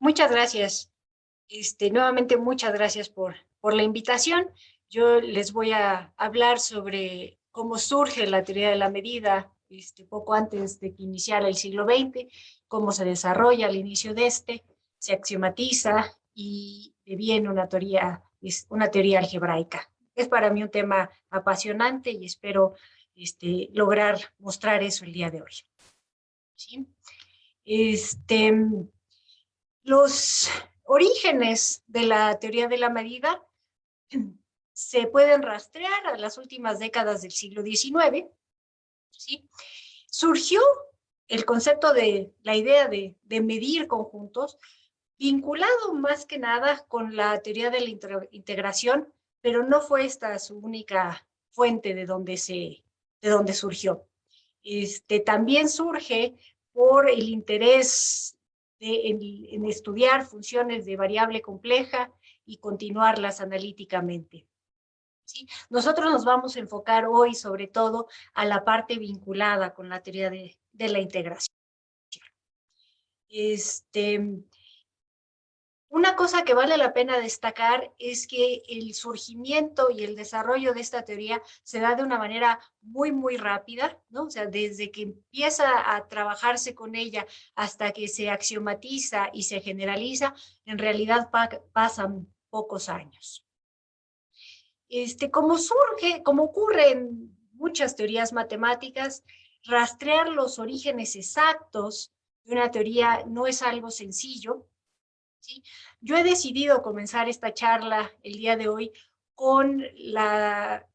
Muchas gracias. Nuevamente, muchas gracias por la invitación. Yo les voy a hablar sobre cómo surge la teoría de la medida, poco antes de que iniciara el siglo XX, cómo se desarrolla al inicio de se axiomatiza y deviene una teoría algebraica. Es para mí un tema apasionante y espero lograr mostrar eso el día de hoy. ¿Sí? Este, Los orígenes de la teoría de la medida se pueden rastrear a las últimas décadas del siglo XIX. ¿Sí? Surgió el concepto de la idea de medir conjuntos, vinculado más que nada con la teoría de la integración, pero no fue esta su única fuente de donde surgió. También surge por el interés en estudiar funciones de variable compleja y continuarlas analíticamente. ¿Sí? Nosotros nos vamos a enfocar hoy sobre todo a la parte vinculada con la teoría de la integración. Una cosa que vale la pena destacar es que el surgimiento y el desarrollo de esta teoría se da de una manera muy rápida, ¿no? O sea, desde que empieza a trabajarse con ella hasta que se axiomatiza y se generaliza, en realidad pasan pocos años. Como ocurre en muchas teorías matemáticas, rastrear los orígenes exactos de una teoría no es algo sencillo. ¿Sí? Yo he decidido comenzar esta charla el día de hoy con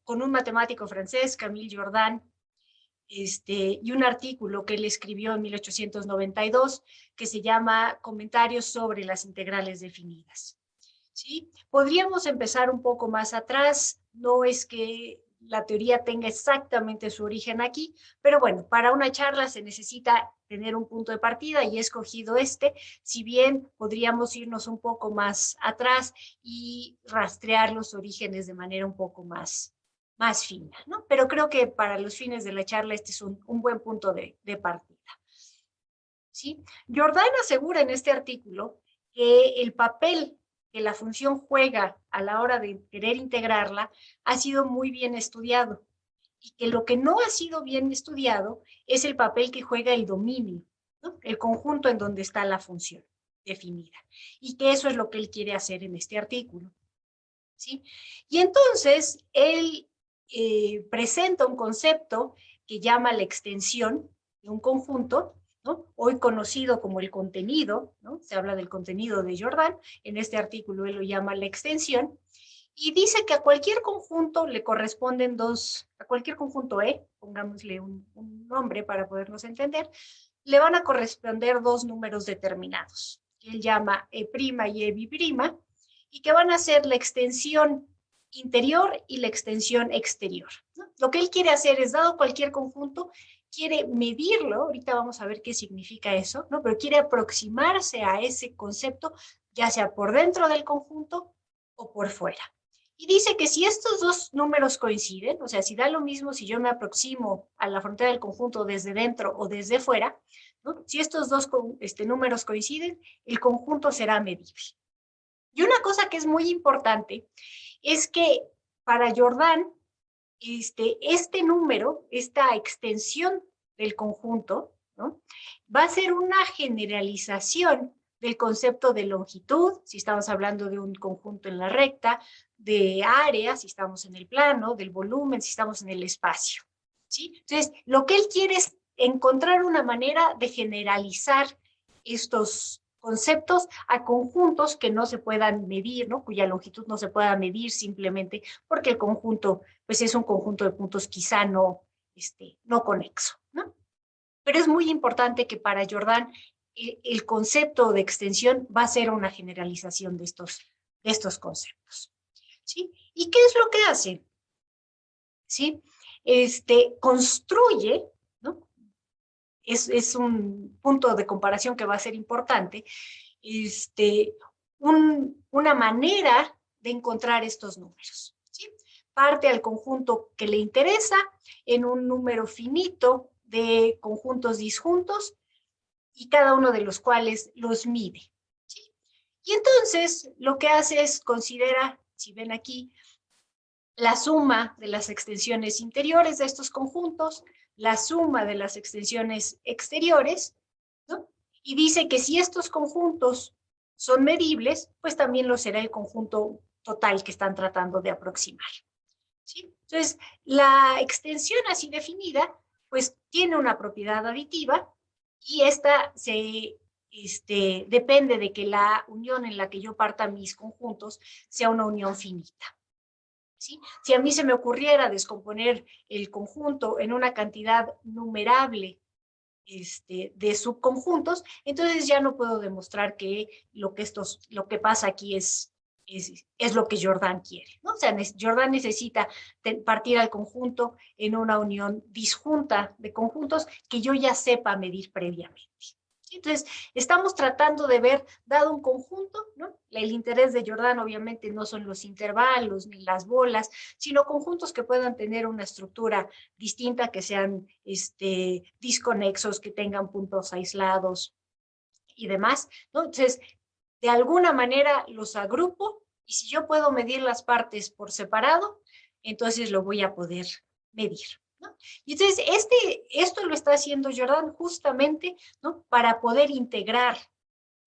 un matemático francés, Camille Jordan, y un artículo que él escribió en 1892 que se llama Comentarios sobre las integrales definidas. ¿Sí? Podríamos empezar un poco más atrás, no es que la teoría tenga exactamente su origen aquí, pero bueno, para una charla se necesita tener un punto de partida y he escogido si bien podríamos irnos un poco más atrás y rastrear los orígenes de manera un poco más fina, ¿no? Pero creo que para los fines de la charla este es un buen punto de partida. ¿Sí? Jordan asegura en este artículo que el papel que la función juega a la hora de querer integrarla ha sido muy bien estudiado y que lo que no ha sido bien estudiado es el papel que juega el dominio, ¿no? El conjunto en donde está la función definida, y que eso es lo que él quiere hacer en este artículo. ¿Sí? Y entonces él presenta un concepto que llama la extensión de un conjunto, ¿no? Hoy conocido como el contenido, ¿no? Se habla del contenido de Jordan, en este artículo él lo llama la extensión, y dice que a cualquier conjunto le corresponden a cualquier conjunto pongámosle un nombre para podernos entender, le van a corresponder dos números determinados, que él llama E' y E', y que van a ser la extensión interior y la extensión exterior, ¿no? Lo que él quiere hacer es, dado cualquier conjunto, quiere medirlo, ahorita vamos a ver qué significa eso, ¿no? Pero quiere aproximarse a ese concepto, ya sea por dentro del conjunto o por fuera. Y dice que si estos dos números coinciden, o sea, si da lo mismo si yo me aproximo a la frontera del conjunto desde dentro o desde fuera, ¿no? Si estos dos números coinciden, el conjunto será medible. Y una cosa que es muy importante es que para Jordan, este número, esta extensión del conjunto, ¿no? Va a ser una generalización del concepto de longitud, si estamos hablando de un conjunto en la recta, de área, si estamos en el plano, del volumen, si estamos en el espacio. ¿Sí? Entonces, lo que él quiere es encontrar una manera de generalizar estos conceptos a conjuntos que no se puedan medir, ¿no? Cuya longitud no se pueda medir simplemente porque el conjunto pues es un conjunto de puntos quizá no conexo, ¿no? Pero es muy importante que para Jordan el concepto de extensión va a ser una generalización de estos conceptos, ¿sí? ¿Y qué es lo que hace? ¿Sí? Construye, ¿no? Es un punto de comparación que va a ser importante, una manera de encontrar estos números, ¿sí? Parte al conjunto que le interesa en un número finito de conjuntos disjuntos y cada uno de los cuales los mide, ¿sí? Y entonces lo que hace es considera, si ven aquí, la suma de las extensiones interiores de estos conjuntos, la suma de las extensiones exteriores, ¿no? Y dice que si estos conjuntos son medibles, pues también lo será el conjunto total que están tratando de aproximar, ¿sí? Entonces, la extensión así definida, pues tiene una propiedad aditiva y esta depende de que la unión en la que yo parta mis conjuntos sea una unión finita. ¿Sí? Si a mí se me ocurriera descomponer el conjunto en una cantidad numerable de subconjuntos, entonces ya no puedo demostrar que lo que pasa aquí es lo que Jordan quiere, ¿no? O sea, Jordan necesita partir al conjunto en una unión disjunta de conjuntos que yo ya sepa medir previamente. Entonces, estamos tratando de ver, dado un conjunto, ¿no? El interés de Jordan obviamente no son los intervalos ni las bolas, sino conjuntos que puedan tener una estructura distinta, que sean disconexos, que tengan puntos aislados y demás, ¿no? Entonces, de alguna manera los agrupo y si yo puedo medir las partes por separado, entonces lo voy a poder medir, ¿no? Y entonces esto lo está haciendo Jordan justamente, ¿no? Para poder integrar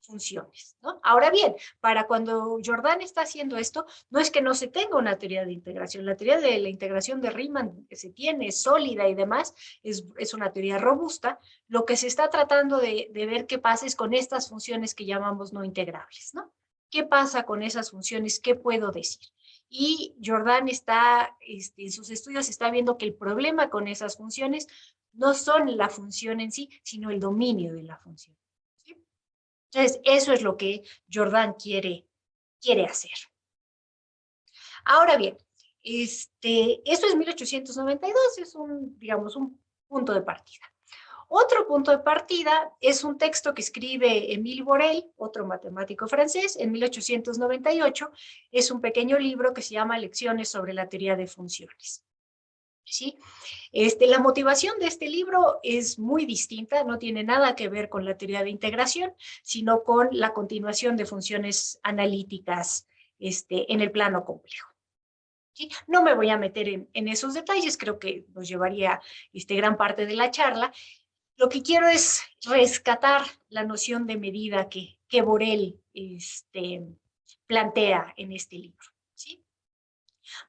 funciones, ¿no? Ahora bien, para cuando Jordan está haciendo esto, no es que no se tenga una teoría de integración. La teoría de la integración de Riemann que se tiene, es sólida y demás, es una teoría robusta. Lo que se está tratando de ver qué pasa es con estas funciones que llamamos no integrables, ¿no? ¿Qué pasa con esas funciones? ¿Qué puedo decir? Y Jordan está, en sus estudios está viendo que el problema con esas funciones no son la función en sí, sino el dominio de la función. ¿Sí? Entonces, eso es lo que Jordan quiere hacer. Ahora bien, esto es 1892, es digamos, un punto de partida. Otro punto de partida es un texto que escribe Émile Borel, otro matemático francés, en 1898. Es un pequeño libro que se llama Lecciones sobre la teoría de funciones. ¿Sí? La motivación de este libro es muy distinta, no tiene nada que ver con la teoría de integración, sino con la continuación de funciones analíticas en el plano complejo. ¿Sí? No me voy a meter en esos detalles, creo que nos llevaría gran parte de la charla. Lo que quiero es rescatar la noción de medida que Borel plantea en este libro. ¿Sí?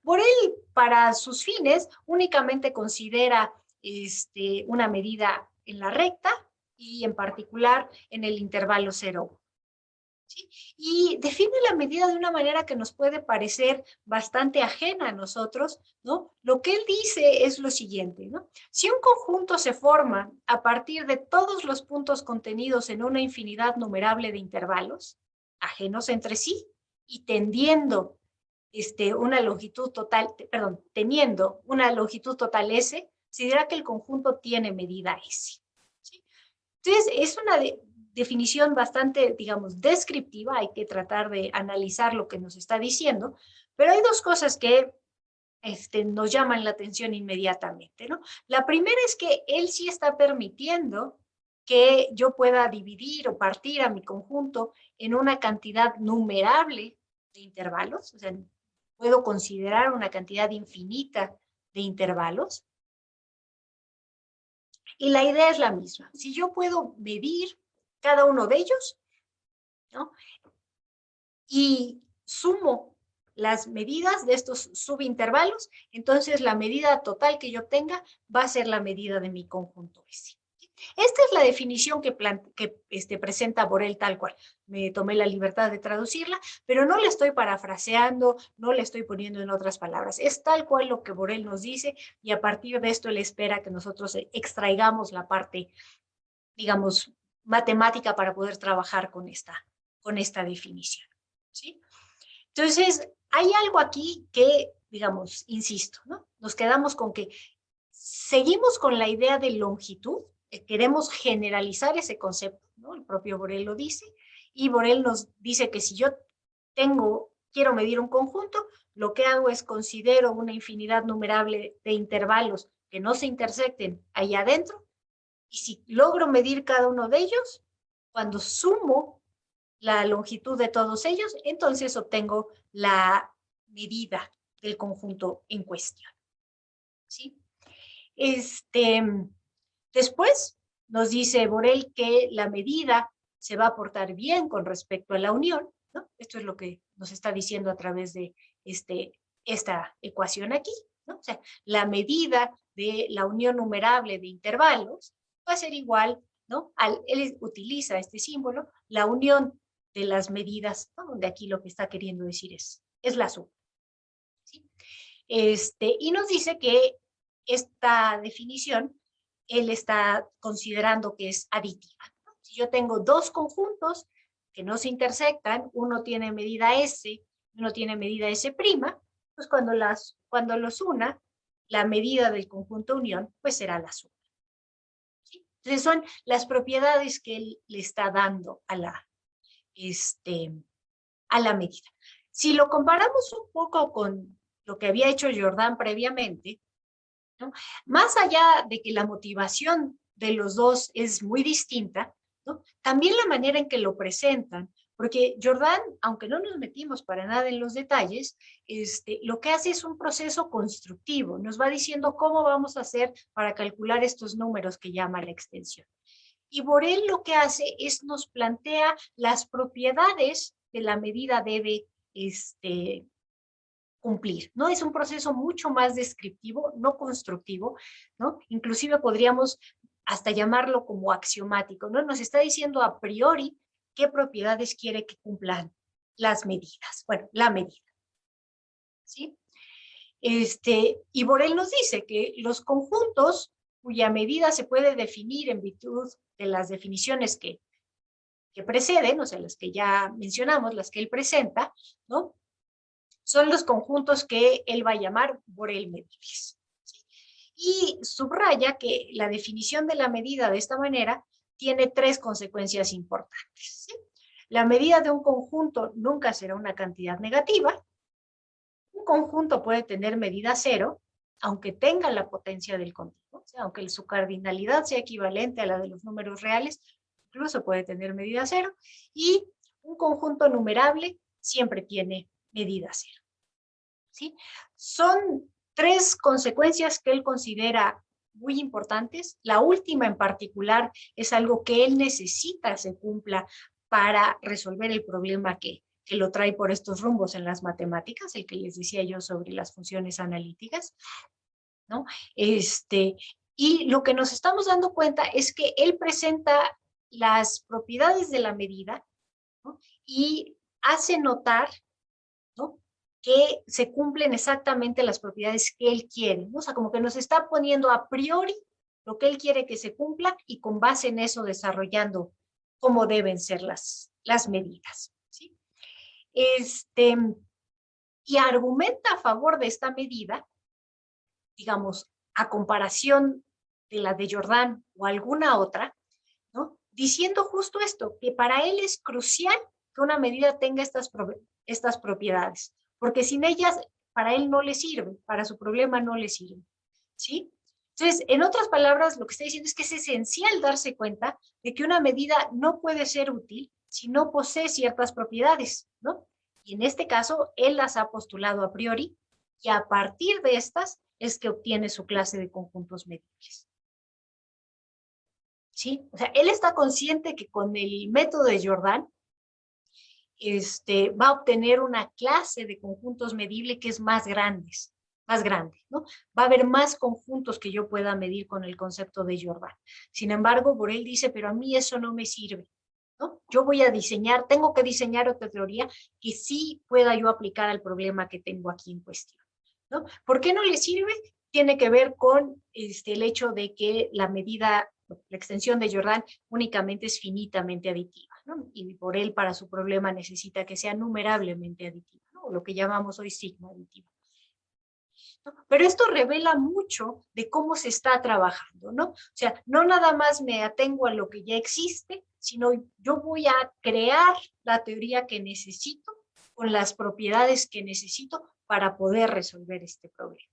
Borel, para sus fines, únicamente considera una medida en la recta y en particular en el intervalo 0. ¿Sí? Y define la medida de una manera que nos puede parecer bastante ajena a nosotros, ¿no? Lo que él dice es lo siguiente, ¿no? Si un conjunto se forma a partir de todos los puntos contenidos en una infinidad numerable de intervalos, ajenos entre sí, y tendiendo una longitud total, perdón, teniendo una longitud total S, se dirá que el conjunto tiene medida S. ¿Sí? Entonces, es una definición bastante, digamos, descriptiva, hay que tratar de analizar lo que nos está diciendo, pero hay dos cosas que nos llaman la atención inmediatamente, ¿no? La primera es que él sí está permitiendo que yo pueda dividir o partir a mi conjunto en una cantidad numerable de intervalos, o sea, puedo considerar una cantidad infinita de intervalos. Y la idea es la misma. Si yo puedo medir cada uno de ellos, ¿no? Y sumo las medidas de estos subintervalos, entonces la medida total que yo obtenga va a ser la medida de mi conjunto S. Esta es la definición que presenta Borel tal cual. Me tomé la libertad de traducirla, pero no la estoy parafraseando, no la estoy poniendo en otras palabras. Es tal cual lo que Borel nos dice y a partir de esto él espera que nosotros extraigamos la parte, digamos, matemática para poder trabajar con esta definición. ¿Sí? Entonces, hay algo aquí que, digamos, insisto, ¿no? Nos quedamos con que seguimos con la idea de longitud, queremos generalizar ese concepto, ¿no? El propio Borel lo dice, y Borel nos dice que si yo quiero medir un conjunto, lo que hago es considero una infinidad numerable de intervalos que no se intersecten ahí adentro, y si logro medir cada uno de ellos, cuando sumo la longitud de todos ellos, entonces obtengo la medida del conjunto en cuestión. ¿Sí? Después nos dice Borel que la medida se va a portar bien con respecto a la unión, ¿no? Esto es lo que nos está diciendo a través de esta ecuación aquí, ¿no? O sea, la medida de la unión numerable de intervalos va a ser igual, ¿no? Él utiliza este símbolo, la unión de las medidas, ¿no? Donde aquí lo que está queriendo decir es la suma. ¿Sí? Y nos dice que esta definición él está considerando que es aditiva. Si yo tengo dos conjuntos que no se intersectan, uno tiene medida S y uno tiene medida S', pues cuando los una, la medida del conjunto unión, pues será la suma. ¿Sí? Entonces son las propiedades que él le está dando a la medida. Si lo comparamos un poco con lo que había hecho Jordan previamente, ¿no? Más allá de que la motivación de los dos es muy distinta, ¿no? También la manera en que lo presentan, porque Jordan, aunque no nos metimos para nada en los detalles, lo que hace es un proceso constructivo, nos va diciendo cómo vamos a hacer para calcular estos números que llama la extensión. Y Borel lo que hace es nos plantea las propiedades que la medida debe cumplir, ¿no? Es un proceso mucho más descriptivo, no constructivo, ¿no? Inclusive podríamos hasta llamarlo como axiomático, ¿no? Nos está diciendo a priori qué propiedades quiere que cumplan las medidas, bueno, la medida, ¿sí? Y Borel nos dice que los conjuntos cuya medida se puede definir en virtud de las definiciones que preceden, o sea, las que ya mencionamos, las que él presenta, ¿no? Son los conjuntos que él va a llamar Borel medibles. ¿Sí? Y subraya que la definición de la medida de esta manera tiene tres consecuencias importantes. ¿Sí? La medida de un conjunto nunca será una cantidad negativa. Un conjunto puede tener medida cero, aunque tenga la potencia del continuo, o sea, aunque su cardinalidad sea equivalente a la de los números reales, incluso puede tener medida cero. Y un conjunto numerable siempre tiene medida cero. ¿Sí? Son tres consecuencias que él considera muy importantes. La última en particular es algo que él necesita se cumpla para resolver el problema que lo trae por estos rumbos en las matemáticas, el que les decía yo sobre las funciones analíticas, ¿no? Y lo que nos estamos dando cuenta es que él presenta las propiedades de la medida, ¿no? Y hace notar, ¿no?, que se cumplen exactamente las propiedades que él quiere, ¿no? O sea, como que nos está poniendo a priori lo que él quiere que se cumpla y con base en eso desarrollando cómo deben ser las medidas, ¿sí? Y argumenta a favor de esta medida, digamos, a comparación de la de Jordan o alguna otra, ¿no?, diciendo justo esto, que para él es crucial que una medida tenga estas propiedades, porque sin ellas para él no le sirve, para su problema no le sirve, ¿sí? Entonces, en otras palabras, lo que está diciendo es que es esencial darse cuenta de que una medida no puede ser útil si no posee ciertas propiedades, ¿no? Y en este caso, él las ha postulado a priori y a partir de estas es que obtiene su clase de conjuntos medibles. ¿Sí? O sea, él está consciente que con el método de Jordan va a obtener una clase de conjuntos medibles que es más grande, ¿no? Va a haber más conjuntos que yo pueda medir con el concepto de Jordan. Sin embargo, Borel dice, pero a mí eso no me sirve, ¿no? Yo voy a diseñar, tengo que diseñar otra teoría que sí pueda yo aplicar al problema que tengo aquí en cuestión, ¿no? ¿Por qué no le sirve? Tiene que ver con el hecho de que la medida, la extensión de Jordan únicamente es finitamente aditiva, ¿no? Y por él, para su problema, necesita que sea numerablemente aditiva, ¿no? Lo que llamamos hoy sigma aditiva. ¿No? Pero esto revela mucho de cómo se está trabajando, ¿no? O sea, no nada más me atengo a lo que ya existe, sino yo voy a crear la teoría que necesito con las propiedades que necesito para poder resolver este problema.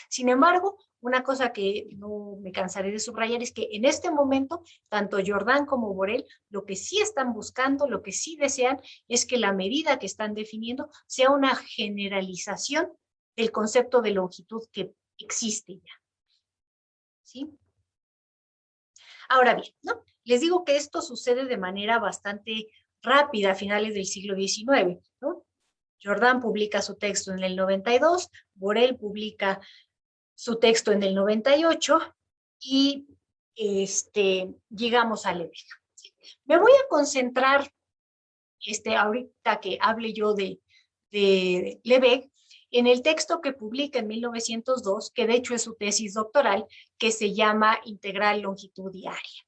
Sin embargo, una cosa que no me cansaré de subrayar es que en este momento, tanto Jordan como Borel, lo que sí están buscando, lo que sí desean, es que la medida que están definiendo sea una generalización del concepto de longitud que existe ya, ¿sí? Ahora bien, ¿no? Les digo que esto sucede de manera bastante rápida a finales del siglo XIX, ¿no? Jordan publica su texto en el 92, Borel publica su texto en el 98 y llegamos a Lebesgue. Me voy a concentrar, ahorita que hable yo de Lebesgue, en el texto que publica en 1902, que de hecho es su tesis doctoral, que se llama Integral Longitud Diaria.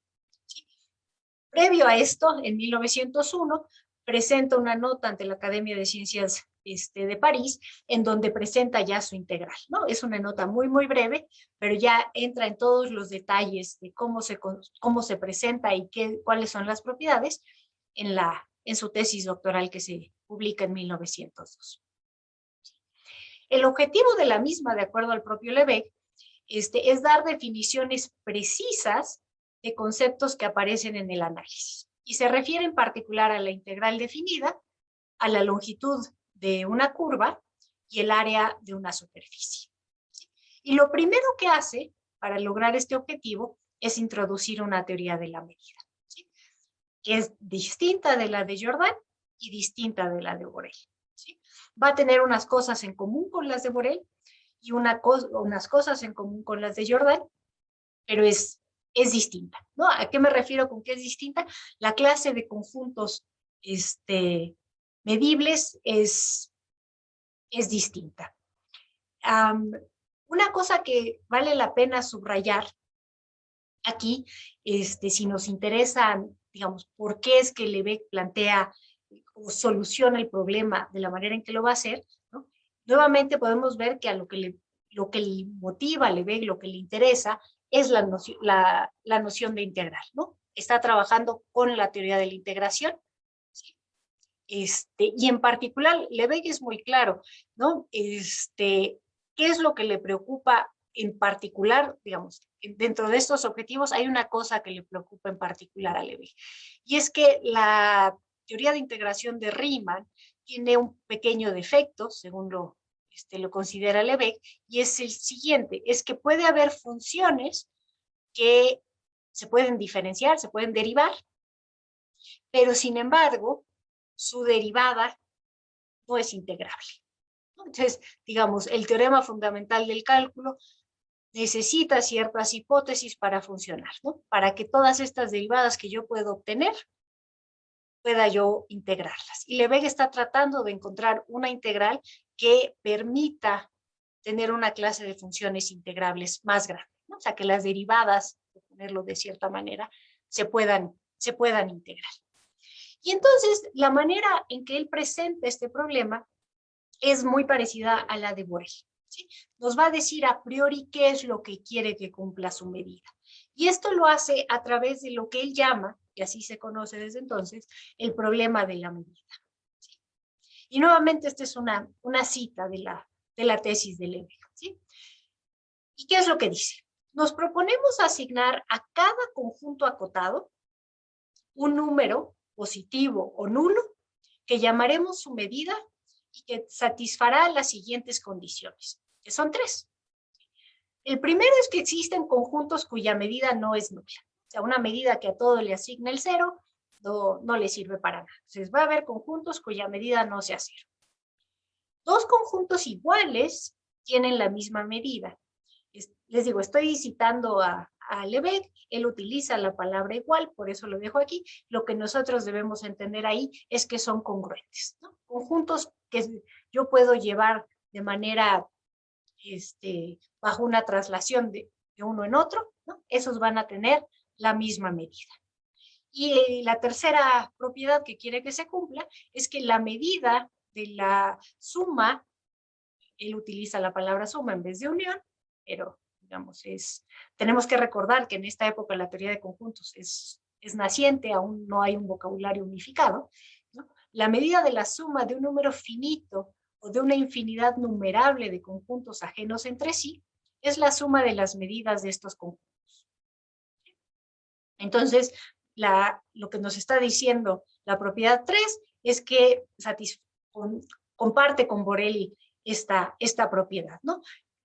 Previo a esto, en 1901, presenta una nota ante la Academia de Ciencias de París, en donde presenta ya su integral, ¿no? Es una nota muy, muy breve, pero ya entra en todos los detalles de cómo se presenta y cuáles son las propiedades en su tesis doctoral que se publica en 1902. El objetivo de la misma, de acuerdo al propio Lebesgue, es dar definiciones precisas de conceptos que aparecen en el análisis. Y se refiere en particular a la integral definida, a la longitud de una curva y el área de una superficie. Y lo primero que hace para lograr este objetivo es introducir una teoría de la medida, ¿sí? Que es distinta de la de Jordan y distinta de la de Borel, ¿sí? Va a tener unas cosas en común con las de Borel y unas cosas en común con las de Jordan, pero es distinta, ¿no? ¿A qué me refiero con que es distinta? La clase de conjuntos medibles es distinta. Una cosa que vale la pena subrayar aquí, si nos interesa, digamos, por qué es que Lebesgue plantea o soluciona el problema de la manera en que lo va a hacer, ¿no? Nuevamente podemos ver que a lo que le motiva a Lebesgue, lo que le interesa, es la noción de integral, ¿no? Está trabajando con la teoría de la integración, ¿sí? Y en particular, Lebesgue es muy claro, ¿no? ¿Qué es lo que le preocupa en particular? Digamos, dentro de estos objetivos hay una cosa que le preocupa en particular a Lebesgue, y es que la teoría de integración de Riemann tiene un pequeño defecto, según lo considera Lebesgue, y es el siguiente, es que puede haber funciones que se pueden diferenciar, se pueden derivar, pero sin embargo, su derivada no es integrable. Entonces, digamos, el teorema fundamental del cálculo necesita ciertas hipótesis para funcionar, ¿no? Para que todas estas derivadas que yo puedo obtener, pueda yo integrarlas. Y Lebesgue está tratando de encontrar una integral que permita tener una clase de funciones integrables más grande, ¿no? O sea, que las derivadas, por ponerlo de cierta manera, se puedan integrar. Y entonces, la manera en que él presenta este problema es muy parecida a la de Borel, ¿sí? Nos va a decir a priori qué es lo que quiere que cumpla su medida. Y esto lo hace a través de lo que él llama, y así se conoce desde entonces, el problema de la medida, ¿sí? Y nuevamente esta es una cita de la tesis de Lebesgue, ¿sí? ¿Y qué es lo que dice? Nos proponemos asignar a cada conjunto acotado un número positivo o nulo que llamaremos su medida y que satisfará las siguientes condiciones, que son tres. El primero es que existen conjuntos cuya medida no es nula. O sea, una medida que a todo le asigna el cero no le sirve para nada. Entonces va a haber conjuntos cuya medida no sea cero. Dos conjuntos iguales tienen la misma medida. Les digo, estoy citando a Lebesgue, él utiliza la palabra igual, por eso lo dejo aquí. Lo que nosotros debemos entender ahí es que son congruentes, ¿no? Conjuntos que yo puedo llevar de manera, bajo una traslación de uno en otro, ¿no? Esos van a tener la misma medida. Y la tercera propiedad que quiere que se cumpla es que la medida de la suma, él utiliza la palabra suma en vez de unión, pero digamos, tenemos que recordar que en esta época la teoría de conjuntos es naciente, aún no hay un vocabulario unificado, ¿no? La medida de la suma de un número finito o de una infinidad numerable de conjuntos ajenos entre sí es la suma de las medidas de estos conjuntos. Entonces, lo que nos está diciendo la propiedad 3 es que comparte con Borel esta propiedad, ¿no?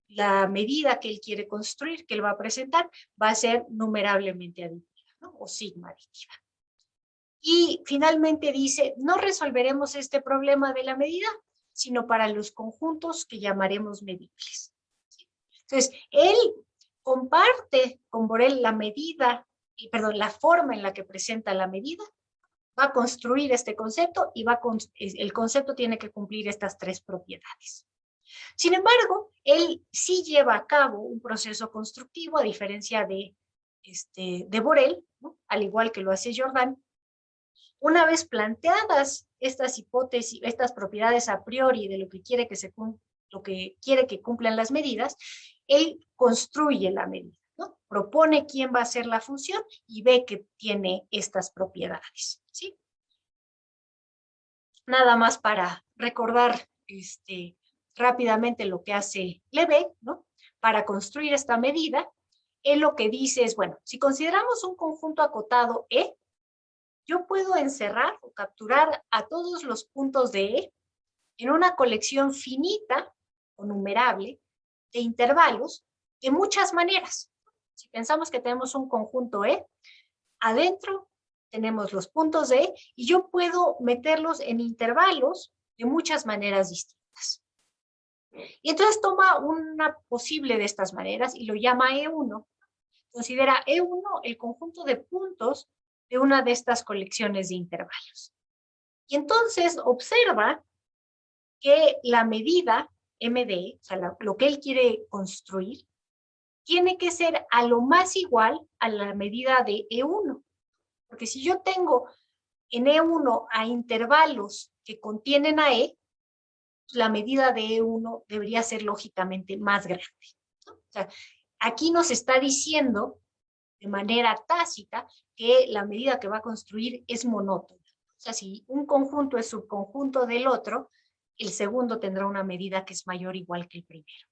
La medida que él quiere construir, que él va a presentar, va a ser numerablemente aditiva, ¿no? O sigma aditiva. Y finalmente dice, no resolveremos este problema de la medida, sino para los conjuntos que llamaremos medibles. Entonces, él comparte con Borel la medida, la forma en la que presenta la medida, va a construir este concepto y el concepto tiene que cumplir estas tres propiedades. Sin embargo, él sí lleva a cabo un proceso constructivo, a diferencia de Borel, ¿no? Al igual que lo hace Jordan. Una vez planteadas estas hipótesis, estas propiedades a priori de lo que quiere que cumplan las medidas, él construye la medida, ¿no? Propone quién va a ser la función y ve que tiene estas propiedades, ¿sí? Nada más para recordar rápidamente lo que hace Lebesgue, ¿no? Para construir esta medida, él lo que dice es, bueno, si consideramos un conjunto acotado E, yo puedo encerrar o capturar a todos los puntos de E en una colección finita o numerable de intervalos de muchas maneras. Si pensamos que tenemos un conjunto E, adentro tenemos los puntos de E y yo puedo meterlos en intervalos de muchas maneras distintas. Y entonces toma una posible de estas maneras y lo llama E1. Considera E1 el conjunto de puntos de una de estas colecciones de intervalos. Y entonces observa que la medida MD, o sea, lo que él quiere construir, tiene que ser a lo más igual a la medida de E1. Porque si yo tengo en E1 a intervalos que contienen a E, la medida de E1 debería ser lógicamente más grande, ¿no? O sea, aquí nos está diciendo de manera tácita que la medida que va a construir es monótona. O sea, si un conjunto es subconjunto del otro, el segundo tendrá una medida que es mayor o igual que el primero.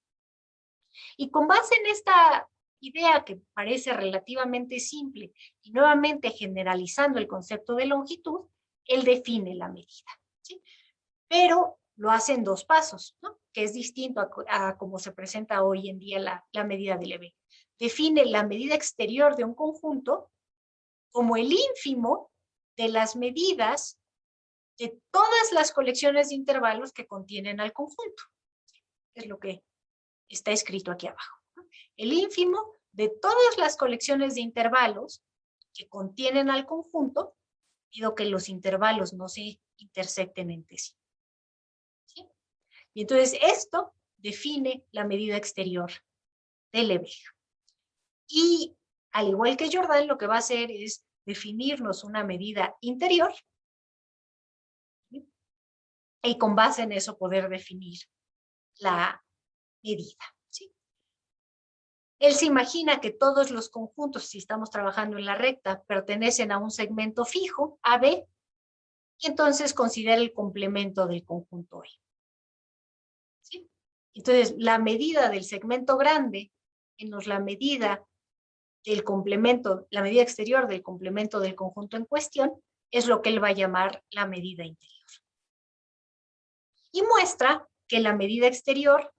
Y con base en esta idea que parece relativamente simple y nuevamente generalizando el concepto de longitud, él define la medida, ¿sí? Pero lo hace en dos pasos, ¿no? Que es distinto a cómo se presenta hoy en día la medida de Lebesgue. Define la medida exterior de un conjunto como el ínfimo de las medidas de todas las colecciones de intervalos que contienen al conjunto. Es lo que está escrito aquí abajo. El ínfimo de todas las colecciones de intervalos que contienen al conjunto, pido que los intervalos no se intersecten entre sí. ¿Sí? Y entonces esto define la medida exterior de Lebesgue. Y al igual que Jordan, lo que va a hacer es definirnos una medida interior, ¿sí? Y con base en eso poder definir la medida, ¿sí? Él se imagina que todos los conjuntos, si estamos trabajando en la recta, pertenecen a un segmento fijo, AB, y entonces considera el complemento del conjunto E. ¿Sí? Entonces, la medida del segmento grande, menos la medida del complemento, la medida exterior del complemento del conjunto en cuestión, es lo que él va a llamar la medida interior. Y muestra que la medida exterior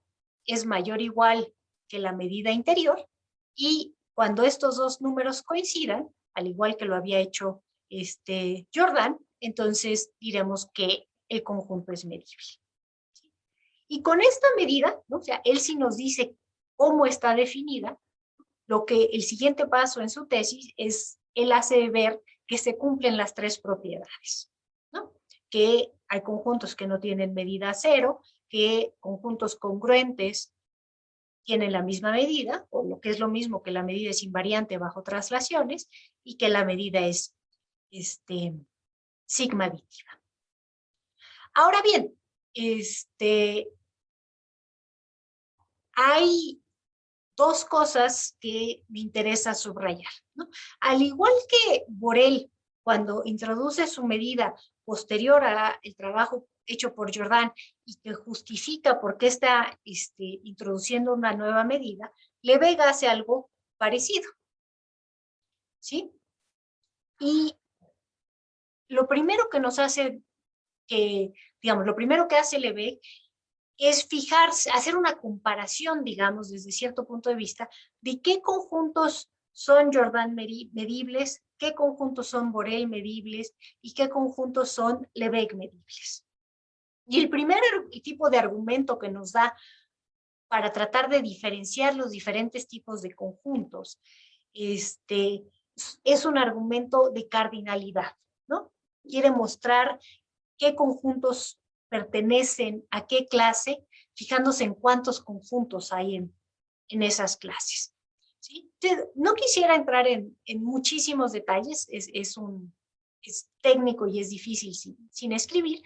es mayor o igual que la medida interior, y cuando estos dos números coincidan, al igual que lo había hecho Jordan, entonces diremos que el conjunto es medible. Y con esta medida, ¿no? O sea, él sí nos dice cómo está definida. Lo que el siguiente paso en su tesis es, él hace ver que se cumplen las tres propiedades, ¿no? Que hay conjuntos que no tienen medida cero, que conjuntos congruentes tienen la misma medida, o lo que es lo mismo, que la medida es invariante bajo traslaciones, y que la medida es sigma aditiva. Ahora bien, hay dos cosas que me interesa subrayar, ¿no? Al igual que Borel, cuando introduce su medida posterior al trabajo hecho por Jordan y que justifica por qué está introduciendo una nueva medida, Lebesgue hace algo parecido, ¿sí? Y lo primero que nos hace digamos, lo primero que hace Lebesgue es fijarse, hacer una comparación, digamos, desde cierto punto de vista, de qué conjuntos son Jordan medibles, qué conjuntos son Borel medibles y qué conjuntos son Lebesgue medibles. Y el primer tipo de argumento que nos da para tratar de diferenciar los diferentes tipos de conjuntos, es un argumento de cardinalidad, ¿no? Quiere mostrar qué conjuntos pertenecen a qué clase, fijándose en cuántos conjuntos hay en esas clases. ¿Sí? No quisiera entrar en muchísimos detalles, es técnico y es difícil sin escribir,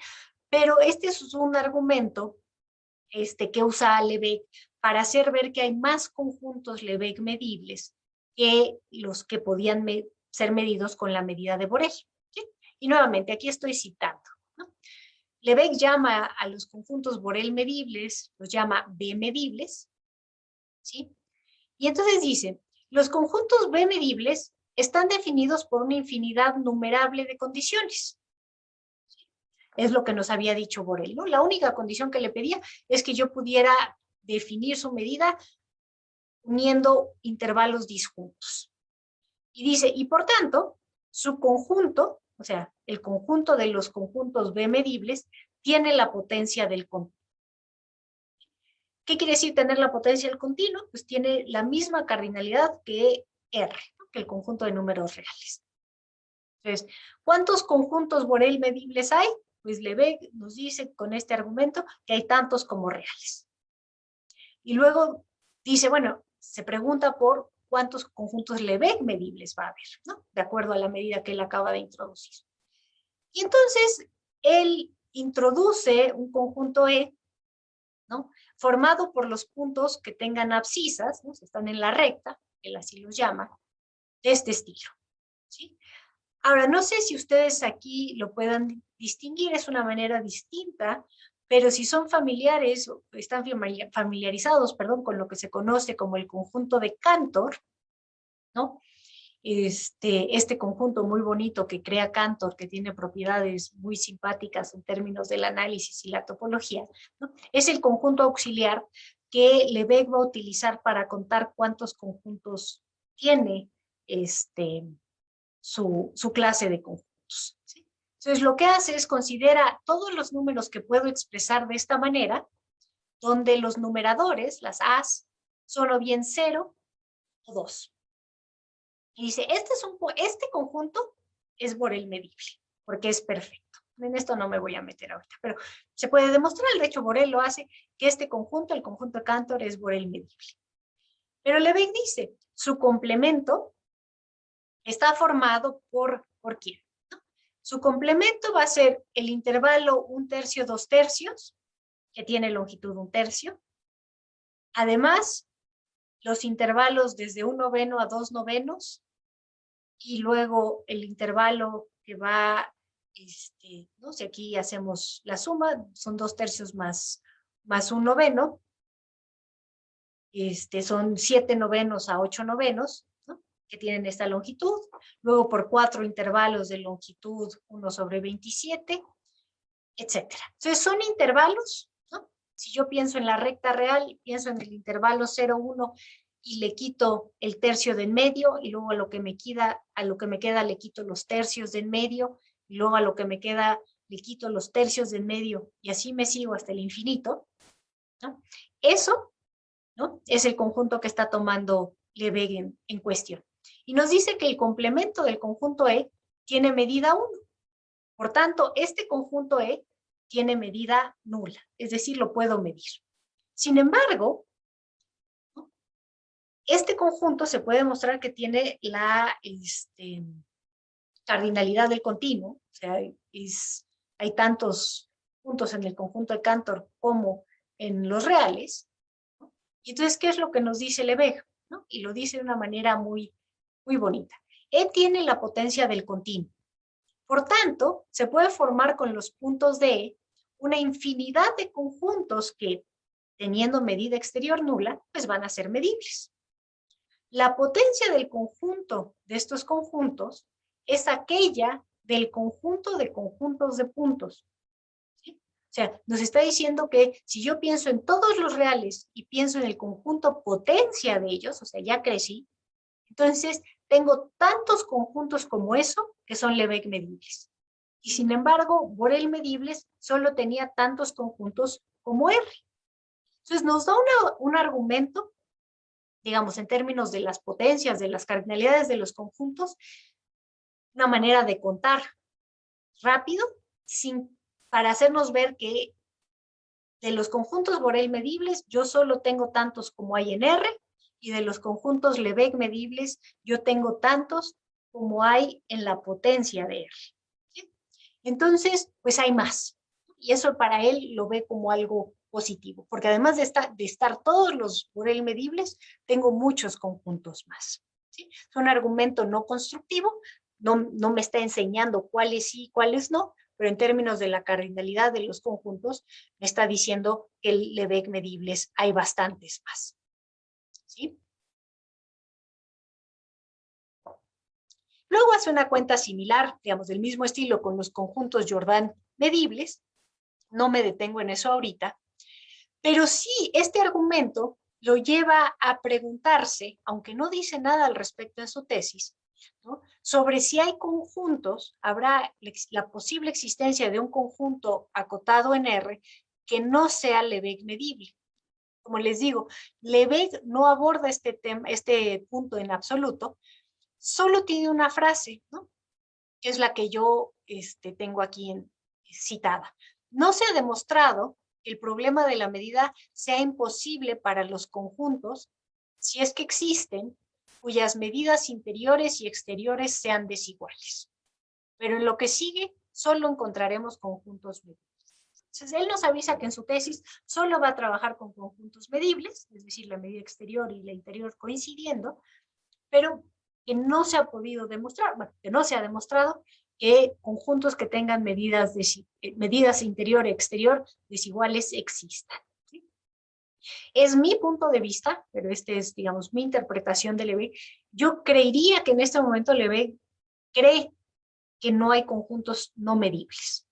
pero este es un argumento que usa Lebesgue para hacer ver que hay más conjuntos Lebesgue medibles que los que podían ser medidos con la medida de Borel. ¿Sí? Y nuevamente, aquí estoy citando, ¿no? Lebesgue llama a los conjuntos Borel medibles, los llama B medibles, ¿sí? Y entonces dice, los conjuntos B medibles están definidos por una infinidad numerable de condiciones. Es lo que nos había dicho Borel, ¿no? La única condición que le pedía es que yo pudiera definir su medida uniendo intervalos disjuntos. Y dice, y por tanto, su conjunto, o sea, el conjunto de los conjuntos B medibles, tiene la potencia del continuo. ¿Qué quiere decir tener la potencia del continuo? Pues tiene la misma cardinalidad que R, ¿no? Que el conjunto de números reales. Entonces, ¿cuántos conjuntos Borel medibles hay? Pues Lebesgue nos dice con este argumento que hay tantos como reales. Y luego dice, bueno, se pregunta por cuántos conjuntos Lebesgue medibles va a haber, ¿no? De acuerdo a la medida que él acaba de introducir. Y entonces, él introduce un conjunto E, ¿no? Formado por los puntos que tengan abscisas, ¿no? Están en la recta, él así los llama, de este estilo, ¿sí? Ahora, no sé si ustedes aquí lo puedan distinguir, es una manera distinta, pero si son familiares, están familiarizados, perdón, con lo que se conoce como el conjunto de Cantor, ¿no? Este conjunto muy bonito que crea Cantor, que tiene propiedades muy simpáticas en términos del análisis y la topología, ¿no? Es el conjunto auxiliar que Lebesgue va a utilizar para contar cuántos conjuntos tiene su clase de conjuntos, ¿sí? Entonces, lo que hace es considera todos los números que puedo expresar de esta manera, donde los numeradores, las A's, son o bien 0 o 2. Y dice, este conjunto es Borel medible, porque es perfecto. En esto no me voy a meter ahorita, pero se puede demostrar, de hecho Borel lo hace, que este conjunto, el conjunto de Cantor, es Borel medible. Pero Lebesgue dice, su complemento está formado ¿por quién? ¿No? Su complemento va a ser el intervalo 1/3, 2/3, que tiene longitud 1/3. Además, los intervalos desde 1/9 a 2/9, y luego el intervalo que va, no sé, aquí hacemos la suma, son 2/3 más 1/9, son 7/9 a 8/9, ¿no? Que tienen esta longitud, luego por 4 intervalos de longitud 1/27, etcétera. Entonces son intervalos, ¿no? Si yo pienso en la recta real, pienso en el intervalo 0, 1 y le quito el tercio de en medio, y luego a lo que me queda le quito los tercios de en medio, y luego a lo que me queda le quito los tercios de en medio, y así me sigo hasta el infinito, ¿no? Eso, ¿no? Es el conjunto que está tomando Lebesgue en cuestión. Y nos dice que el complemento del conjunto E tiene medida 1. Por tanto, este conjunto E tiene medida nula, es decir, lo puedo medir. Sin embargo, ¿no? Este conjunto se puede demostrar que tiene la cardinalidad del continuo, o sea, hay tantos puntos en el conjunto de Cantor como en los reales, ¿no? Y entonces, ¿qué es lo que nos dice Lebesgue? ¿No? Y lo dice de una manera muy, muy bonita. E tiene la potencia del continuo. Por tanto, se puede formar con los puntos de E una infinidad de conjuntos que, teniendo medida exterior nula, pues van a ser medibles. La potencia del conjunto de estos conjuntos es aquella del conjunto de conjuntos de puntos. ¿Sí? O sea, nos está diciendo que si yo pienso en todos los reales y pienso en el conjunto potencia de ellos, o sea, ya crecí, entonces tengo tantos conjuntos como eso que son Lebesgue medibles. Y sin embargo, Borel medibles solo tenía tantos conjuntos como R. Entonces nos da un argumento, digamos, en términos de las potencias, de las cardinalidades de los conjuntos, una manera de contar rápido, para hacernos ver que de los conjuntos Borel medibles, yo solo tengo tantos como hay en R, y de los conjuntos Lebesgue medibles, yo tengo tantos como hay en la potencia de R. ¿Sí? Entonces, pues hay más. Y eso para él lo ve como algo positivo, porque además de estar todos los Borel medibles, tengo muchos conjuntos más. ¿Sí? Es un argumento no constructivo, no me está enseñando cuáles sí y cuáles no, pero en términos de la cardinalidad de los conjuntos, me está diciendo que el Lebesgue medibles hay bastantes más. ¿Sí? Luego hace una cuenta similar, digamos, del mismo estilo con los conjuntos Jordan medibles. No me detengo en eso ahorita, pero sí, este argumento lo lleva a preguntarse, aunque no dice nada al respecto en su tesis, ¿no?, sobre si hay conjuntos, habrá la posible existencia de un conjunto acotado en R que no sea Lebesgue medible. Como les digo, Lebesgue no aborda este punto en absoluto, solo tiene una frase, ¿no?, que es la que yo tengo aquí citada. No se ha demostrado que el problema de la medida sea imposible para los conjuntos si es que existen, cuyas medidas interiores y exteriores sean desiguales. Pero en lo que sigue, solo encontraremos conjuntos medibles. Entonces, él nos avisa que en su tesis solo va a trabajar con conjuntos medibles, es decir, la medida exterior y la interior coincidiendo, pero que no se ha podido demostrar, bueno, que no se ha demostrado que conjuntos que tengan medidas interior y exterior desiguales existan. ¿Sí? Es mi punto de vista, pero es, digamos, mi interpretación de Lebesgue. Yo creería que en este momento Lebesgue cree que no hay conjuntos no medibles,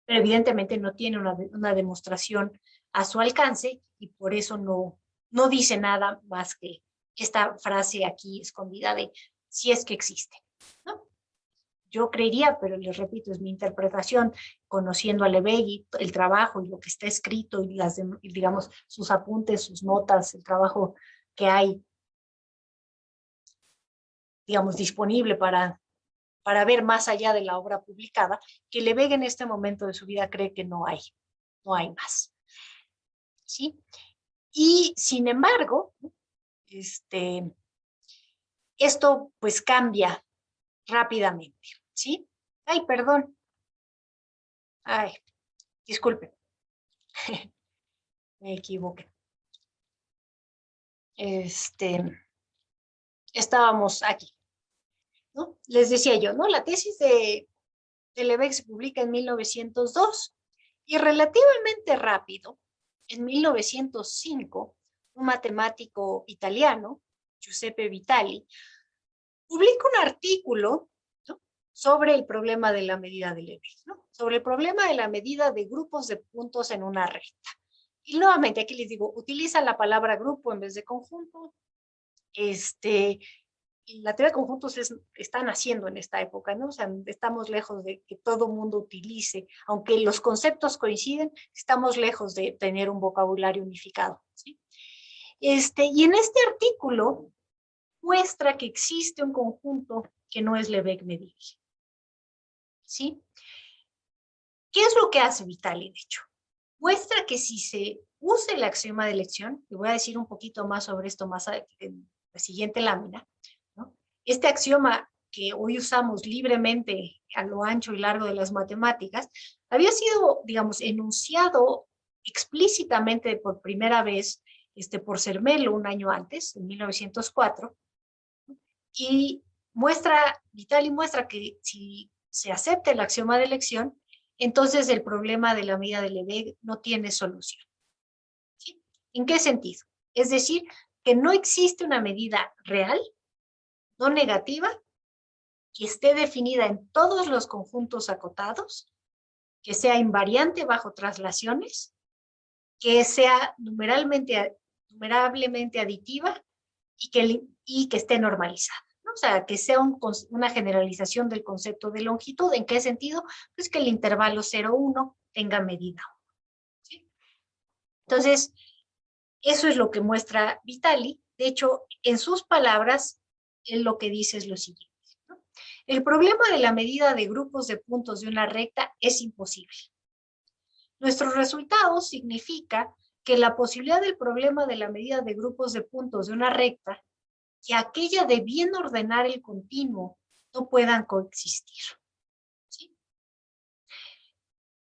pero evidentemente no tiene una demostración a su alcance y por eso no dice nada más que esta frase aquí escondida de si es que existe, ¿no? Yo creería, pero les repito, es mi interpretación, conociendo a Lebesgue, el trabajo y lo que está escrito y digamos, sus apuntes, sus notas, el trabajo que hay, digamos, disponible para ver más allá de la obra publicada, que Lebesgue en este momento de su vida cree que no hay más. ¿Sí? Y sin embargo, esto pues cambia rápidamente, ¿sí? Ay, perdón. Ay, disculpen. Me equivoqué. Estábamos aquí, ¿no? Les decía yo, ¿no? La tesis de Lebesgue se publica en 1902 y relativamente rápido, en 1905, un matemático italiano, Giuseppe Vitali, publica un artículo, ¿no?, sobre el problema de la medida de Lebesgue, ¿no?, sobre el problema de la medida de grupos de puntos en una recta. Y nuevamente aquí les digo, utiliza la palabra grupo en vez de conjunto. La teoría de conjuntos está naciendo en esta época, ¿no? O sea, estamos lejos de que todo mundo utilice, aunque los conceptos coinciden, estamos lejos de tener un vocabulario unificado, ¿sí? Y en este artículo muestra que existe un conjunto que no es Lebesgue medible, ¿sí? ¿Qué es lo que hace Vitali, de hecho? Muestra que si se usa el axioma de elección, y voy a decir un poquito más sobre esto más en la siguiente lámina, ¿no?, este axioma que hoy usamos libremente a lo ancho y largo de las matemáticas, había sido, digamos, enunciado explícitamente por primera vez por Zermelo un año antes, en 1904, y Vitali muestra que si se acepta el axioma de elección, entonces el problema de la medida de Lebesgue no tiene solución. ¿Sí? ¿En qué sentido? Es decir, que no existe una medida real, no negativa, que esté definida en todos los conjuntos acotados, que sea invariante bajo traslaciones, que sea numerablemente aditiva y que esté normalizada, ¿no? O sea, que sea una generalización del concepto de longitud. ¿En qué sentido? Pues que el intervalo 0,1 tenga medida 1. ¿Sí? Entonces, eso es lo que muestra Vitali. De hecho, en sus palabras, él lo que dice es lo siguiente, ¿no? El problema de la medida de grupos de puntos de una recta es imposible. Nuestro resultado significa que la posibilidad del problema de la medida de grupos de puntos de una recta y aquella de bien ordenar el continuo no puedan coexistir. ¿Sí?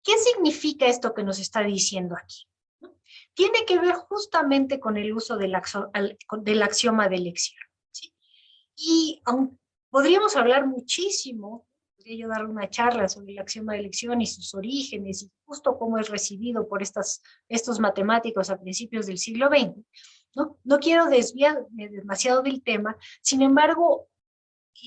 ¿Qué significa esto que nos está diciendo aquí? ¿No? Tiene que ver justamente con el uso del axioma de elección. ¿Sí? Y aunque podríamos hablar muchísimo, podría yo dar una charla sobre el axioma de elección y sus orígenes y justo cómo es recibido por estos matemáticos a principios del siglo XX, ¿no? No quiero desviarme demasiado del tema, sin embargo,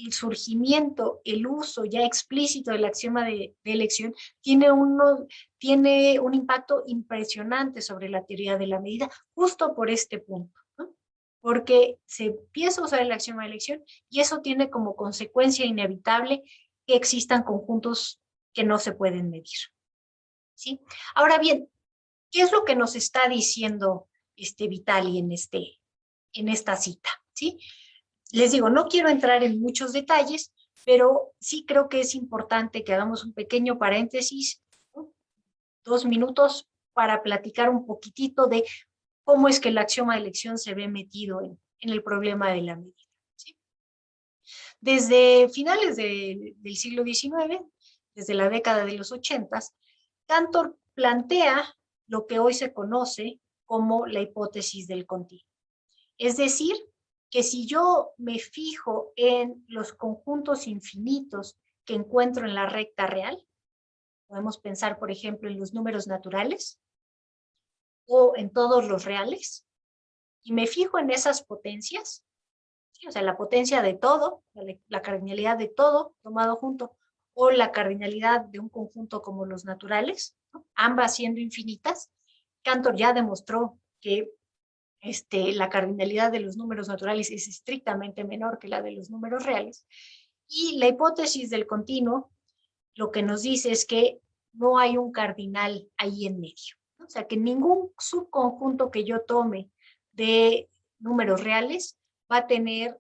el surgimiento, el uso ya explícito del axioma de elección tiene un impacto impresionante sobre la teoría de la medida, justo por este punto, ¿no? Porque se empieza a usar el axioma de elección y eso tiene como consecuencia inevitable que existan conjuntos que no se pueden medir. ¿Sí? Ahora bien, ¿qué es lo que nos está diciendo Vitali en esta cita? ¿Sí? Les digo, no quiero entrar en muchos detalles, pero sí creo que es importante que hagamos un pequeño paréntesis, ¿no? 2 minutos para platicar un poquitito de cómo es que el axioma de elección se ve metido en el problema de la medida. ¿Sí? Desde finales del siglo XIX, desde la década de los 80, Cantor plantea lo que hoy se conoce como la hipótesis del continuo. Es decir, que si yo me fijo en los conjuntos infinitos que encuentro en la recta real, podemos pensar, por ejemplo, en los números naturales o en todos los reales, y me fijo en esas potencias, ¿sí? O sea, la potencia de todo, la cardinalidad de todo tomado junto, o la cardinalidad de un conjunto como los naturales, ¿no? Ambas siendo infinitas. Cantor ya demostró que la cardinalidad de los números naturales es estrictamente menor que la de los números reales. Y la hipótesis del continuo lo que nos dice es que no hay un cardinal ahí en medio, ¿no? O sea, que ningún subconjunto que yo tome de números reales va a tener,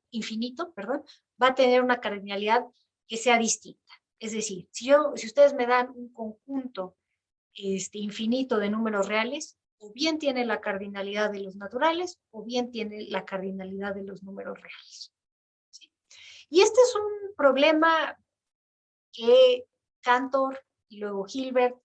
va a tener una cardinalidad que sea distinta. Es decir, si ustedes me dan un conjunto infinito de números reales, o bien tiene la cardinalidad de los naturales, o bien tiene la cardinalidad de los números reales. ¿Sí? Y este es un problema que Cantor y luego Hilbert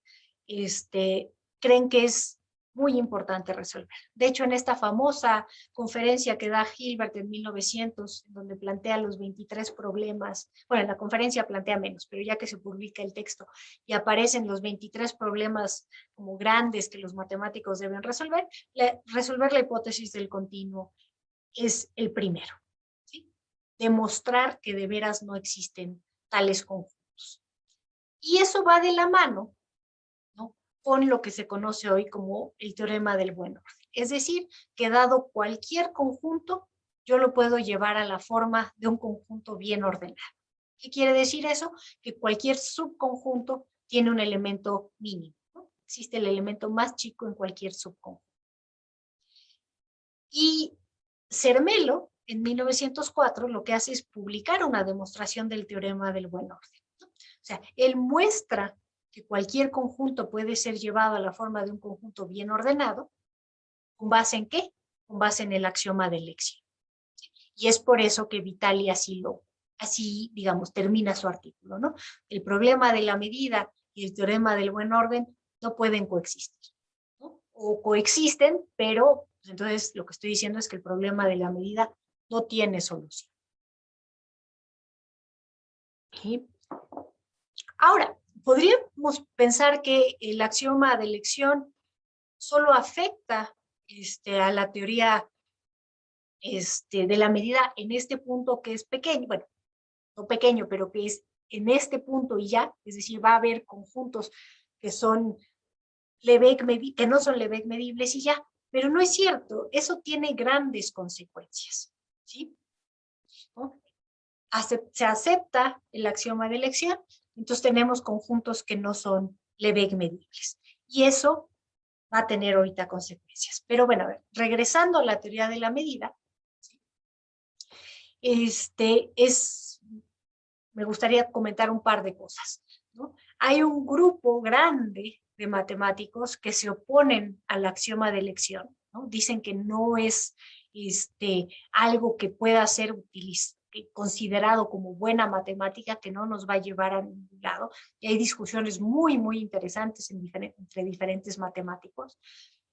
creen que es muy importante resolver. De hecho, en esta famosa conferencia que da Hilbert en 1900, donde plantea los 23 problemas, bueno, en la conferencia plantea menos, pero ya que se publica el texto y aparecen los 23 problemas como grandes que los matemáticos deben resolver, resolver la hipótesis del continuo es el primero. ¿Sí? Demostrar que de veras no existen tales conjuntos. Y eso va de la mano, ¿no?, con lo que se conoce hoy como el teorema del buen orden. Es decir, que dado cualquier conjunto, yo lo puedo llevar a la forma de un conjunto bien ordenado. ¿Qué quiere decir eso? Que cualquier subconjunto tiene un elemento mínimo, ¿no? Existe el elemento más chico en cualquier subconjunto. Y Zermelo, en 1904, lo que hace es publicar una demostración del teorema del buen orden, ¿no? O sea, él muestra que cualquier conjunto puede ser llevado a la forma de un conjunto bien ordenado. ¿Con base en qué? Con base en el axioma de elección. Y es por eso que Vitali así, digamos, termina su artículo, ¿no? El problema de la medida y el teorema del buen orden no pueden coexistir, ¿no? O coexisten, pero pues, entonces lo que estoy diciendo es que el problema de la medida no tiene solución. ¿Sí? Ahora, podríamos pensar que el axioma de elección solo afecta a la teoría de la medida en este punto que es pequeño, bueno, no pequeño, pero que es en este punto y ya, es decir, va a haber conjuntos que son Lebesgue, que no son Lebesgue medibles y ya, pero no es cierto, eso tiene grandes consecuencias, ¿sí? ¿No? Se acepta el axioma de elección, entonces tenemos conjuntos que no son Lebesgue medibles, y eso va a tener ahorita consecuencias. Pero bueno, a ver, regresando a la teoría de la medida, ¿sí? Me gustaría comentar un par de cosas, ¿no? Hay un grupo grande de matemáticos que se oponen al axioma de elección, ¿no? Dicen que no es algo que pueda ser considerado como buena matemática, que no nos va a llevar a ningún lado. Y hay discusiones muy, muy interesantes entre diferentes matemáticos.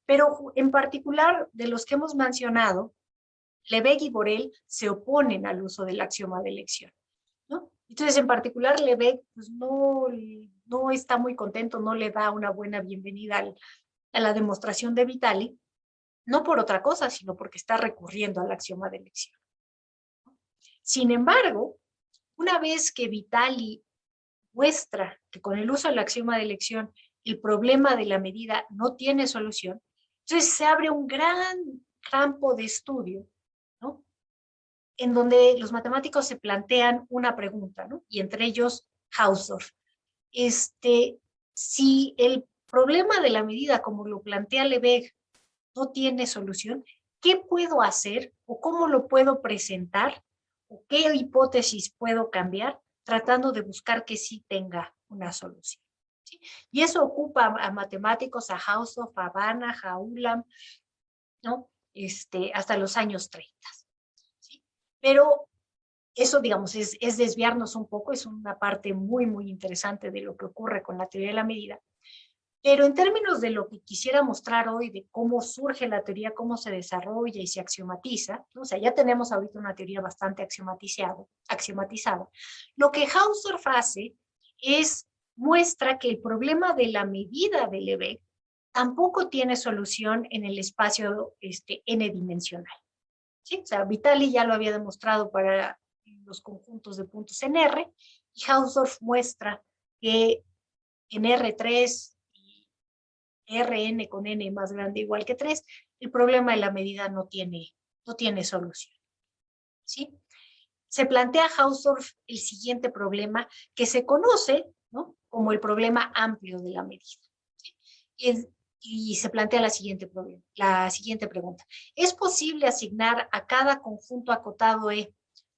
Pero en particular, de los que hemos mencionado, Lebesgue y Borel se oponen al uso del axioma de elección, ¿no? Entonces, en particular, Lebesgue pues, no está muy contento, no le da una buena bienvenida a la demostración de Vitali, no por otra cosa, sino porque está recurriendo al axioma de elección. Sin embargo, una vez que Vitali muestra que con el uso del axioma de elección el problema de la medida no tiene solución, entonces se abre un gran campo de estudio, ¿no? En donde los matemáticos se plantean una pregunta, ¿no? Y entre ellos Hausdorff. Si el problema de la medida, como lo plantea Lebesgue, no tiene solución, ¿qué puedo hacer o cómo lo puedo presentar o qué hipótesis puedo cambiar tratando de buscar que sí tenga una solución? ¿Sí? Y eso ocupa a matemáticos, a Hausdorff, a Banach, a Ulam, ¿no? Hasta los años 30. ¿Sí? Pero eso, digamos, es desviarnos un poco, es una parte muy, muy interesante de lo que ocurre con la teoría de la medida. Pero en términos de lo que quisiera mostrar hoy, de cómo surge la teoría, cómo se desarrolla y se axiomatiza, ¿no? O sea, ya tenemos ahorita una teoría bastante axiomatizada. Lo que Hausdorff hace es muestra que el problema de la medida de Lebesgue tampoco tiene solución en el espacio n-dimensional. ¿Sí? O sea, Vitali ya lo había demostrado para los conjuntos de puntos en R, y Hausdorff muestra que en R3 y Rn con n más grande igual que 3, el problema de la medida no tiene solución. ¿Sí? Se plantea Hausdorff el siguiente problema que se conoce, ¿no?, como el problema amplio de la medida. ¿Sí? Y se plantea la siguiente pregunta. ¿Es posible asignar a cada conjunto acotado E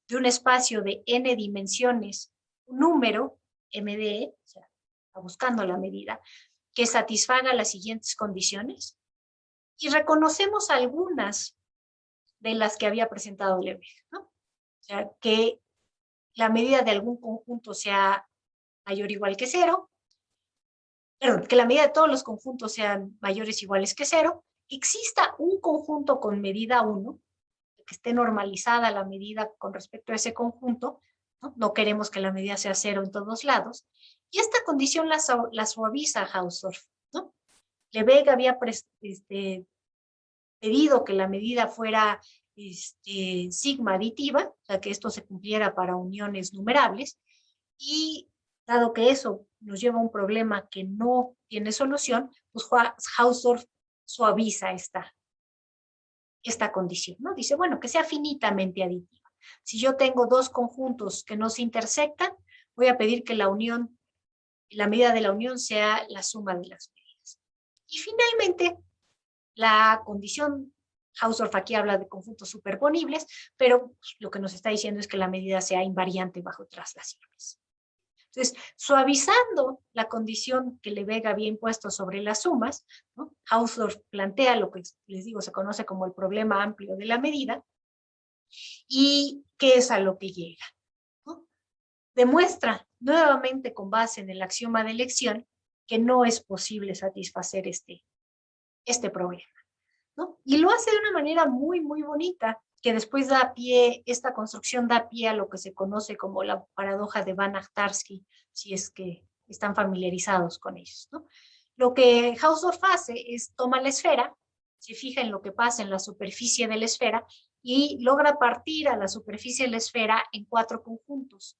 de un espacio de n dimensiones un número, MDE, o sea, buscando la medida, que satisfaga las siguientes condiciones? Y reconocemos algunas de las que había presentado Lebesgue, ¿no? O sea, que la medida de algún conjunto sea mayor o igual que 0, perdón, que la medida de todos los conjuntos sean mayores o iguales que 0, exista un conjunto con medida 1, que esté normalizada la medida con respecto a ese conjunto, ¿no? No queremos que la medida sea 0 en todos lados, y esta condición la suaviza Hausdorff, ¿no? Lebesgue había pedido que la medida fuera sigma aditiva, o sea, que esto se cumpliera para uniones numerables, y dado que eso nos lleva a un problema que no tiene solución, pues Hausdorff suaviza esta condición, ¿no? Dice, bueno, que sea finitamente aditiva. Si yo tengo dos conjuntos que no se intersectan, voy a pedir que la medida de la unión sea la suma de las medidas. Y finalmente, la condición, Hausdorff aquí habla de conjuntos superponibles, pero lo que nos está diciendo es que la medida sea invariante bajo traslaciones. Entonces, suavizando la condición que Lebesgue había impuesto sobre las sumas, ¿no?, Hausdorff plantea lo que les digo se conoce como el problema amplio de la medida, y ¿qué es a lo que llega? ¿No? Demuestra nuevamente con base en el axioma de elección que no es posible satisfacer este problema, ¿no? Y lo hace de una manera muy, muy bonita, que después esta construcción da pie a lo que se conoce como la paradoja de Banach-Tarski, si es que están familiarizados con ellos, ¿no? Lo que Hausdorff hace es toma la esfera, se fija en lo que pasa en la superficie de la esfera y logra partir a la superficie de la esfera en 4 conjuntos.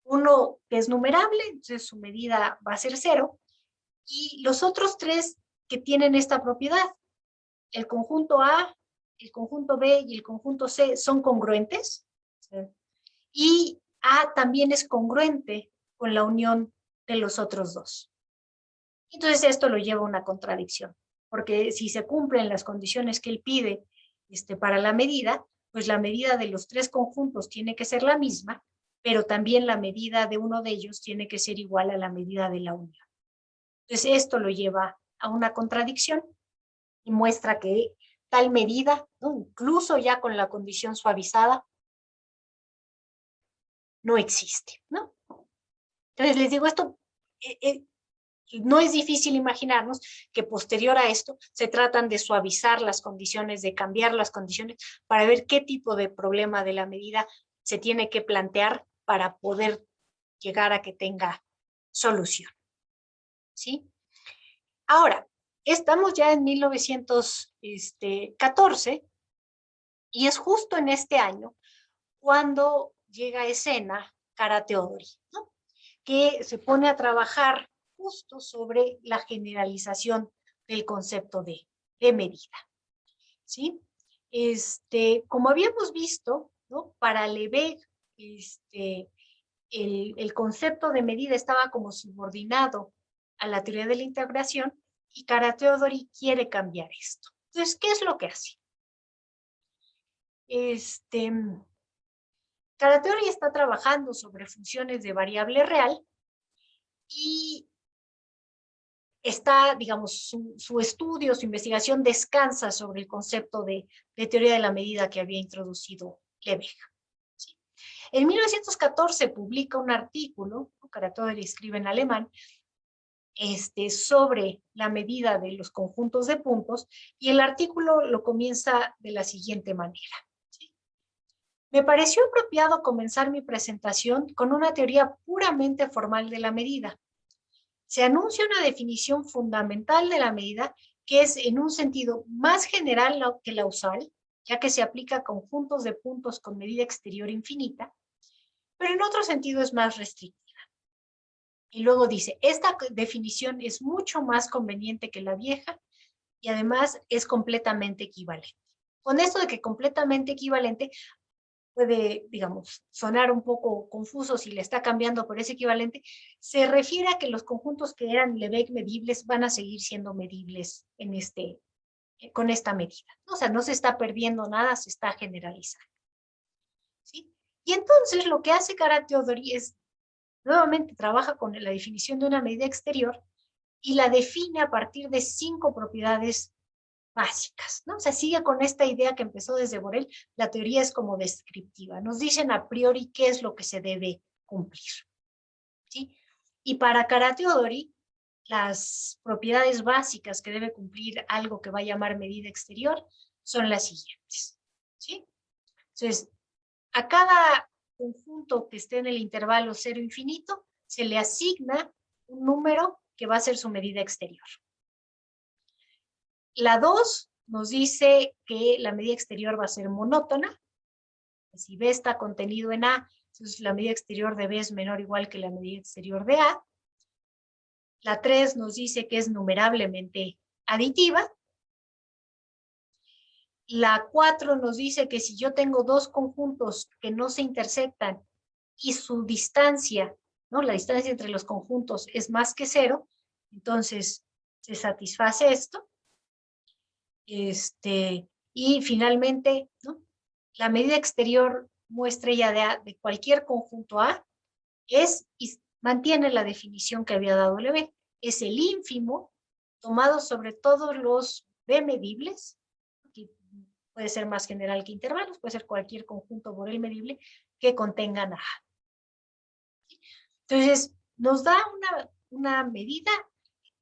Uno que es numerable, entonces su medida va a ser 0, y los otros 3 que tienen esta propiedad, el conjunto A, el conjunto B y el conjunto C son congruentes, ¿sí? Y A también es congruente con la unión de los otros 2. Entonces esto lo lleva a una contradicción, porque si se cumplen las condiciones que él pide para la medida, pues la medida de los 3 conjuntos tiene que ser la misma, pero también la medida de uno de ellos tiene que ser igual a la medida de la unión. Entonces esto lo lleva a una contradicción y muestra que tal medida, ¿no?, incluso ya con la condición suavizada, no existe, ¿no? Entonces les digo, esto no es difícil imaginarnos que posterior a esto se tratan de suavizar las condiciones, de cambiar las condiciones para ver qué tipo de problema de la medida se tiene que plantear para poder llegar a que tenga solución, ¿sí? Ahora, estamos ya en 1914 y es justo en este año cuando llega a escena Kara Teodori, ¿no?, que se pone a trabajar justo sobre la generalización del concepto de medida, ¿sí? Como habíamos visto, ¿no?, para Lebesgue, el concepto de medida estaba como subordinado a la teoría de la integración y Kara Teodori quiere cambiar esto. Entonces, ¿qué es lo que hace? Kara Teodori está trabajando sobre funciones de variable real y está, digamos, su estudio, su investigación descansa sobre el concepto de teoría de la medida que había introducido Lebesgue, ¿sí? En 1914 publica un artículo, Kara Teodori escribe en alemán, sobre la medida de los conjuntos de puntos, y el artículo lo comienza de la siguiente manera, ¿sí? Me pareció apropiado comenzar mi presentación con una teoría puramente formal de la medida. Se anuncia una definición fundamental de la medida que es en un sentido más general que la usual, ya que se aplica a conjuntos de puntos con medida exterior infinita, pero en otro sentido es más restrictiva. Y luego dice, esta definición es mucho más conveniente que la vieja y además es completamente equivalente. Con esto de que completamente equivalente puede, digamos, sonar un poco confuso si le está cambiando por ese equivalente, se refiere a que los conjuntos que eran Lebesgue medibles van a seguir siendo medibles con esta medida. O sea, no se está perdiendo nada, se está generalizando, ¿sí? Y entonces lo que hace Kara Teodori es, nuevamente trabaja con la definición de una medida exterior y la define a partir de 5 propiedades básicas, ¿no? O sea, sigue con esta idea que empezó desde Borel, la teoría es como descriptiva, nos dicen a priori qué es lo que se debe cumplir, ¿sí? Y para Kara Teodori, las propiedades básicas que debe cumplir algo que va a llamar medida exterior son las siguientes, ¿sí? Entonces, a cada conjunto que esté en el intervalo 0 infinito, se le asigna un número que va a ser su medida exterior. La 2 nos dice que la medida exterior va a ser monótona. Si B está contenido en A, entonces la medida exterior de B es menor o igual que la medida exterior de A. La 3 nos dice que es numerablemente aditiva. La 4 nos dice que si yo tengo 2 conjuntos que no se intersectan y su distancia, ¿no?, la distancia entre los conjuntos es más que 0, entonces se satisface esto. Y finalmente, ¿no?, la medida exterior muestrella de cualquier conjunto A es y mantiene la definición que había dado Lebesgue. Es el ínfimo tomado sobre todos los B medibles, que puede ser más general que intervalos, puede ser cualquier conjunto Borel medible que contengan A. Entonces, nos da una medida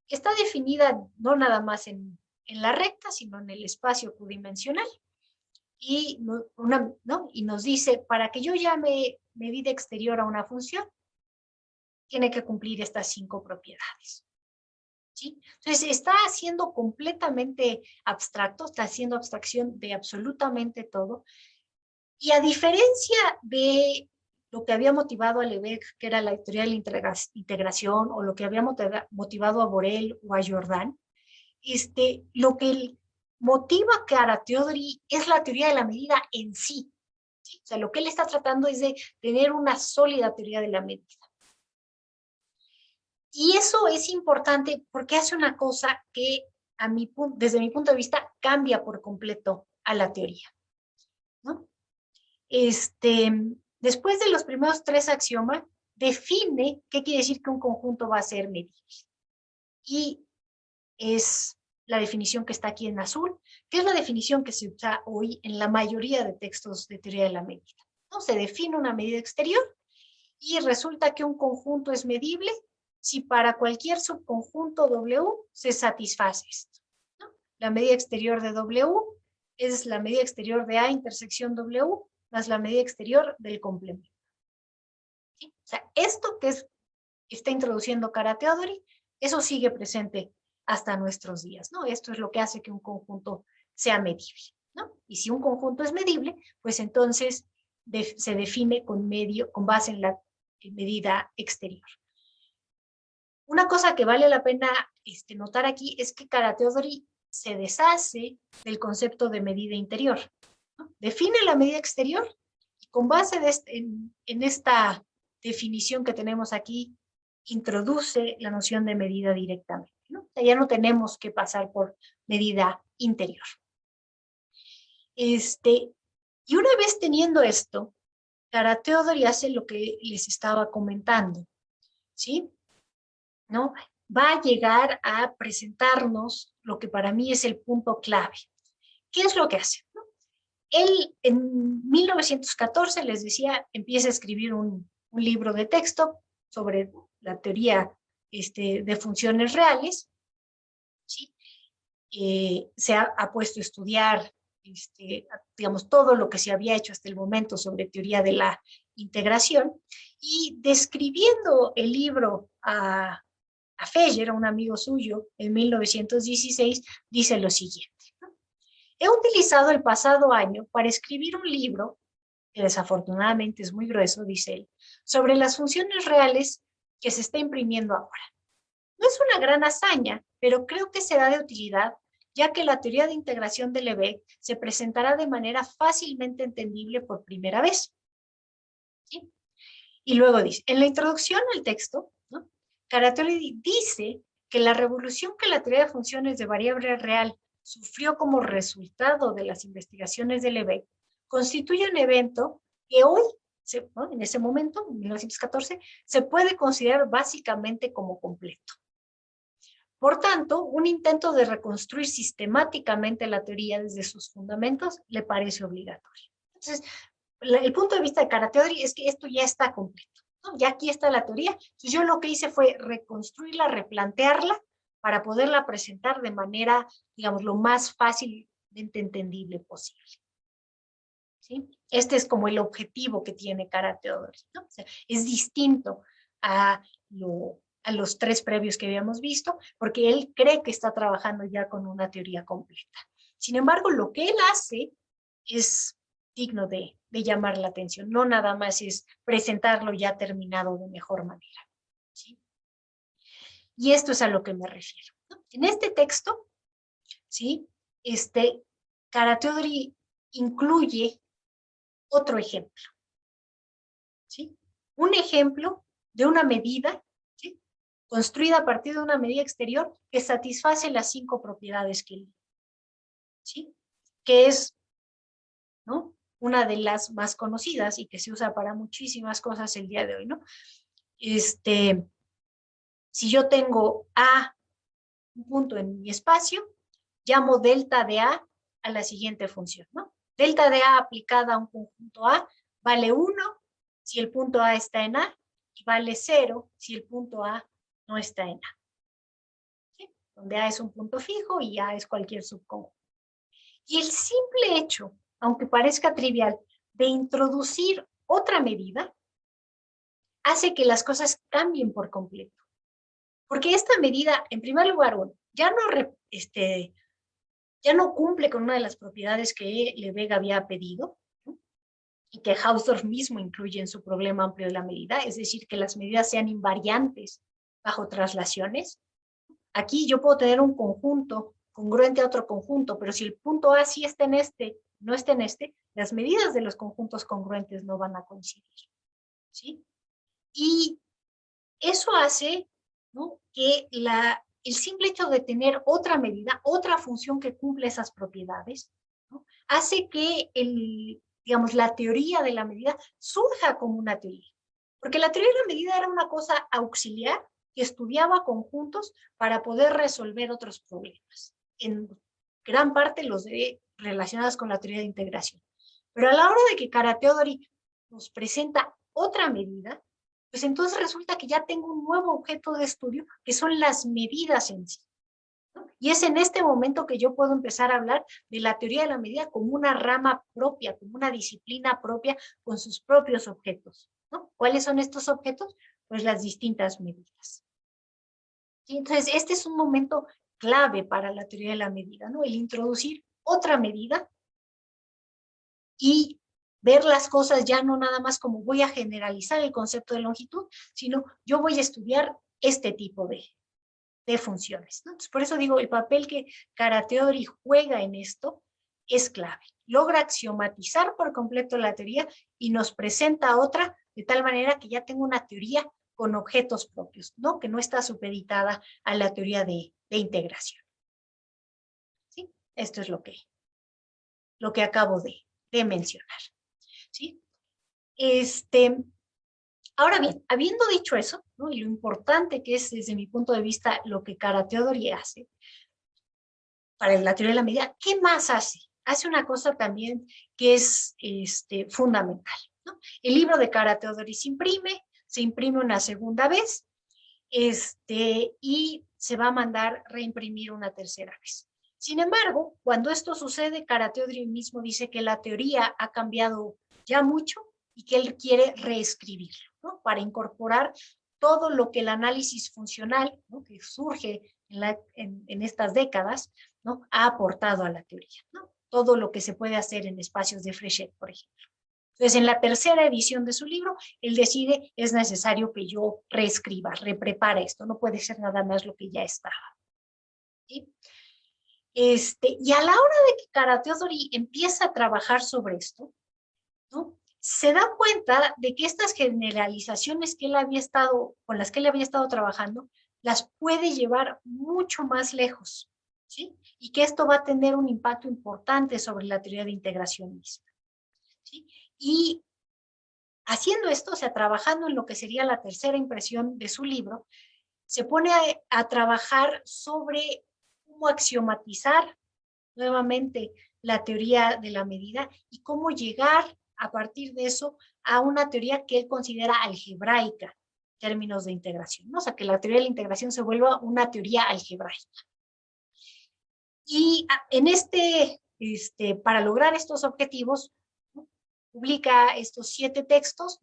que está definida no nada más en la recta, sino en el espacio q-dimensional. Y, ¿no?, y nos dice, para que yo llame medida exterior a una función, tiene que cumplir estas 5 propiedades. ¿sí? Entonces, está haciendo completamente abstracto, está haciendo abstracción de absolutamente todo. Y a diferencia de lo que había motivado a Lebec, que era la teoría de la integración, o lo que había motivado a Borel o a Jordan, lo que motiva a Cara Theodory es la teoría de la medida en sí. ¿Sí? O sea, lo que él está tratando es de tener una sólida teoría de la medida. Y eso es importante porque hace una cosa que desde mi punto de vista cambia por completo a la teoría, ¿no? Después de los primeros tres axiomas, define qué quiere decir que un conjunto va a ser medible. Y es la definición que está aquí en azul, que es la definición que se usa hoy en la mayoría de textos de teoría de la medida, ¿no? Se define una medida exterior y resulta que un conjunto es medible si para cualquier subconjunto W se satisface esto, ¿no? La medida exterior de W es la medida exterior de A intersección W más la medida exterior del complemento. ¿Sí? O sea, esto que está introduciendo Cara Theodory, eso sigue presente hasta nuestros días, ¿no? Esto es lo que hace que un conjunto sea medible, ¿no? Y si un conjunto es medible, pues entonces se define con base en la medida exterior. Una cosa que vale la pena notar aquí es que Cara Theodory se deshace del concepto de medida interior, ¿no? Define la medida exterior y con base en esta definición que tenemos aquí, introduce la noción de medida directamente, ¿no? O sea, ya no tenemos que pasar por medida interior. Y una vez teniendo esto, Cara Theodory hace lo que les estaba comentando, ¿sí? ¿No? Va a llegar a presentarnos lo que para mí es el punto clave. ¿Qué es lo que hace? ¿No? Él en 1914, les decía, empieza a escribir un libro de texto sobre la teoría de funciones reales, ¿sí? Se ha puesto a estudiar, digamos, todo lo que se había hecho hasta el momento sobre teoría de la integración, y describiendo el libro a Fejer, a un amigo suyo, en 1916, dice lo siguiente: ¿no? He utilizado el pasado año para escribir un libro, que desafortunadamente es muy grueso, dice él, sobre las funciones reales que se está imprimiendo ahora. No es una gran hazaña, pero creo que será de utilidad, ya que la teoría de integración de Lebesgue se presentará de manera fácilmente entendible por primera vez. ¿Sí? Y luego dice, en la introducción al texto, ¿no? Cara Theodory dice que la revolución que la teoría de funciones de variable real sufrió como resultado de las investigaciones de Lebesgue constituye un evento que hoy, ¿no? En ese momento, en 1914, se puede considerar básicamente como completo. Por tanto, un intento de reconstruir sistemáticamente la teoría desde sus fundamentos le parece obligatorio. Entonces, el punto de vista de Cara Theodory es que esto ya está completo, ¿no? Ya aquí está la teoría. Entonces, yo lo que hice fue reconstruirla, replantearla, para poderla presentar de manera, digamos, lo más fácilmente entendible posible. ¿Sí? Este es como el objetivo que tiene Cara Theodory, ¿no? O sea, es distinto a los tres previos que habíamos visto, porque él cree que está trabajando ya con una teoría completa. Sin embargo, lo que él hace es digno de llamar la atención, no nada más es presentarlo ya terminado de mejor manera. ¿Sí? Y esto es a lo que me refiero, ¿no? En este texto, ¿sí? Cara Theodory incluye otro ejemplo, ¿sí? Un ejemplo de una medida, ¿sí? Construida a partir de una medida exterior que satisface las 5 propiedades que él, ¿sí? Que es, ¿no? Una de las más conocidas y que se usa para muchísimas cosas el día de hoy, ¿no? Si yo tengo A, un punto en mi espacio, llamo delta de a la siguiente función, ¿no? Delta de A aplicada a un conjunto A vale 1 si el punto A está en A y vale 0 si el punto A no está en A. ¿Sí? Donde A es un punto fijo y A es cualquier subconjunto. Y el simple hecho, aunque parezca trivial, de introducir otra medida, hace que las cosas cambien por completo. Porque esta medida, en primer lugar, ya no cumple con una de las propiedades que Lebesgue había pedido, ¿no? Y que Hausdorff mismo incluye en su problema amplio de la medida, es decir, que las medidas sean invariantes bajo traslaciones. Aquí yo puedo tener un conjunto congruente a otro conjunto, pero si el punto A sí está en este, no está en este, las medidas de los conjuntos congruentes no van a coincidir, ¿sí? Y eso hace, ¿no?, que el simple hecho de tener otra medida, otra función que cumple esas propiedades, ¿no?, hace que digamos, la teoría de la medida surja como una teoría. Porque la teoría de la medida era una cosa auxiliar que estudiaba conjuntos para poder resolver otros problemas. En gran parte relacionados con la teoría de integración. Pero a la hora de que Kara-Teodory nos presenta otra medida, pues entonces resulta que ya tengo un nuevo objeto de estudio, que son las medidas en sí, ¿no? Y es en este momento que yo puedo empezar a hablar de la teoría de la medida como una rama propia, como una disciplina propia, con sus propios objetos, ¿no? ¿Cuáles son estos objetos? Pues las distintas medidas. ¿Sí? Entonces, este es un momento clave para la teoría de la medida, ¿no? El introducir otra medida y ver las cosas ya no nada más como voy a generalizar el concepto de longitud, sino yo voy a estudiar este tipo de funciones, ¿no? Entonces, por eso digo, el papel que Kara-Teodory juega en esto es clave. Logra axiomatizar por completo la teoría y nos presenta otra de tal manera que ya tengo una teoría con objetos propios, ¿no? Que no está supeditada a la teoría de integración. ¿Sí? Esto es lo que acabo de mencionar. ¿Sí? Ahora bien, habiendo dicho eso, ¿no?, y lo importante que es desde mi punto de vista lo que Kara-Teodory hace para la teoría de la medida, ¿qué más hace? Hace una cosa también que es fundamental, ¿no? El libro de Kara-Teodory se imprime una segunda vez, y se va a mandar reimprimir una tercera vez. Sin embargo, cuando esto sucede, Kara-Teodory mismo dice que la teoría ha cambiado ya mucho y que él quiere reescribirlo, ¿no?, para incorporar todo lo que el análisis funcional, ¿no?, que surge en estas décadas, ¿no?, ha aportado a la teoría, ¿no? Todo lo que se puede hacer en espacios de Fréchet, por ejemplo. Entonces, en la tercera edición de su libro, él decide, es necesario que yo reescriba, reprepare esto, no puede ser nada más lo que ya estaba. ¿Sí? Y a la hora de que Kara-Teodory empieza a trabajar sobre esto, ¿no?, se da cuenta de que estas generalizaciones con las que él había estado trabajando, las puede llevar mucho más lejos, ¿sí? Y que esto va a tener un impacto importante sobre la teoría de integración misma, ¿sí? Y haciendo esto, o sea, trabajando en lo que sería la tercera impresión de su libro, se pone a trabajar sobre cómo axiomatizar nuevamente la teoría de la medida y cómo llegar a partir de eso a una teoría que él considera algebraica en términos de integración, ¿no? O sea, que la teoría de la integración se vuelva una teoría algebraica. Y para lograr estos objetivos, ¿no?, publica estos 7 textos.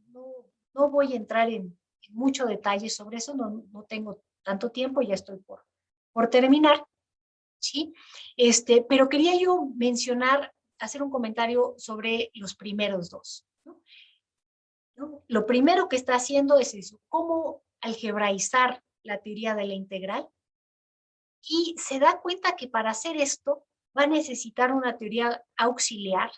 No voy a entrar en mucho detalle sobre eso, no tengo tanto tiempo, ya estoy por terminar, ¿sí? Pero quería yo hacer un comentario sobre los primeros dos, ¿no? Lo primero que está haciendo es eso, cómo algebraizar la teoría de la integral, y se da cuenta que para hacer esto va a necesitar una teoría auxiliar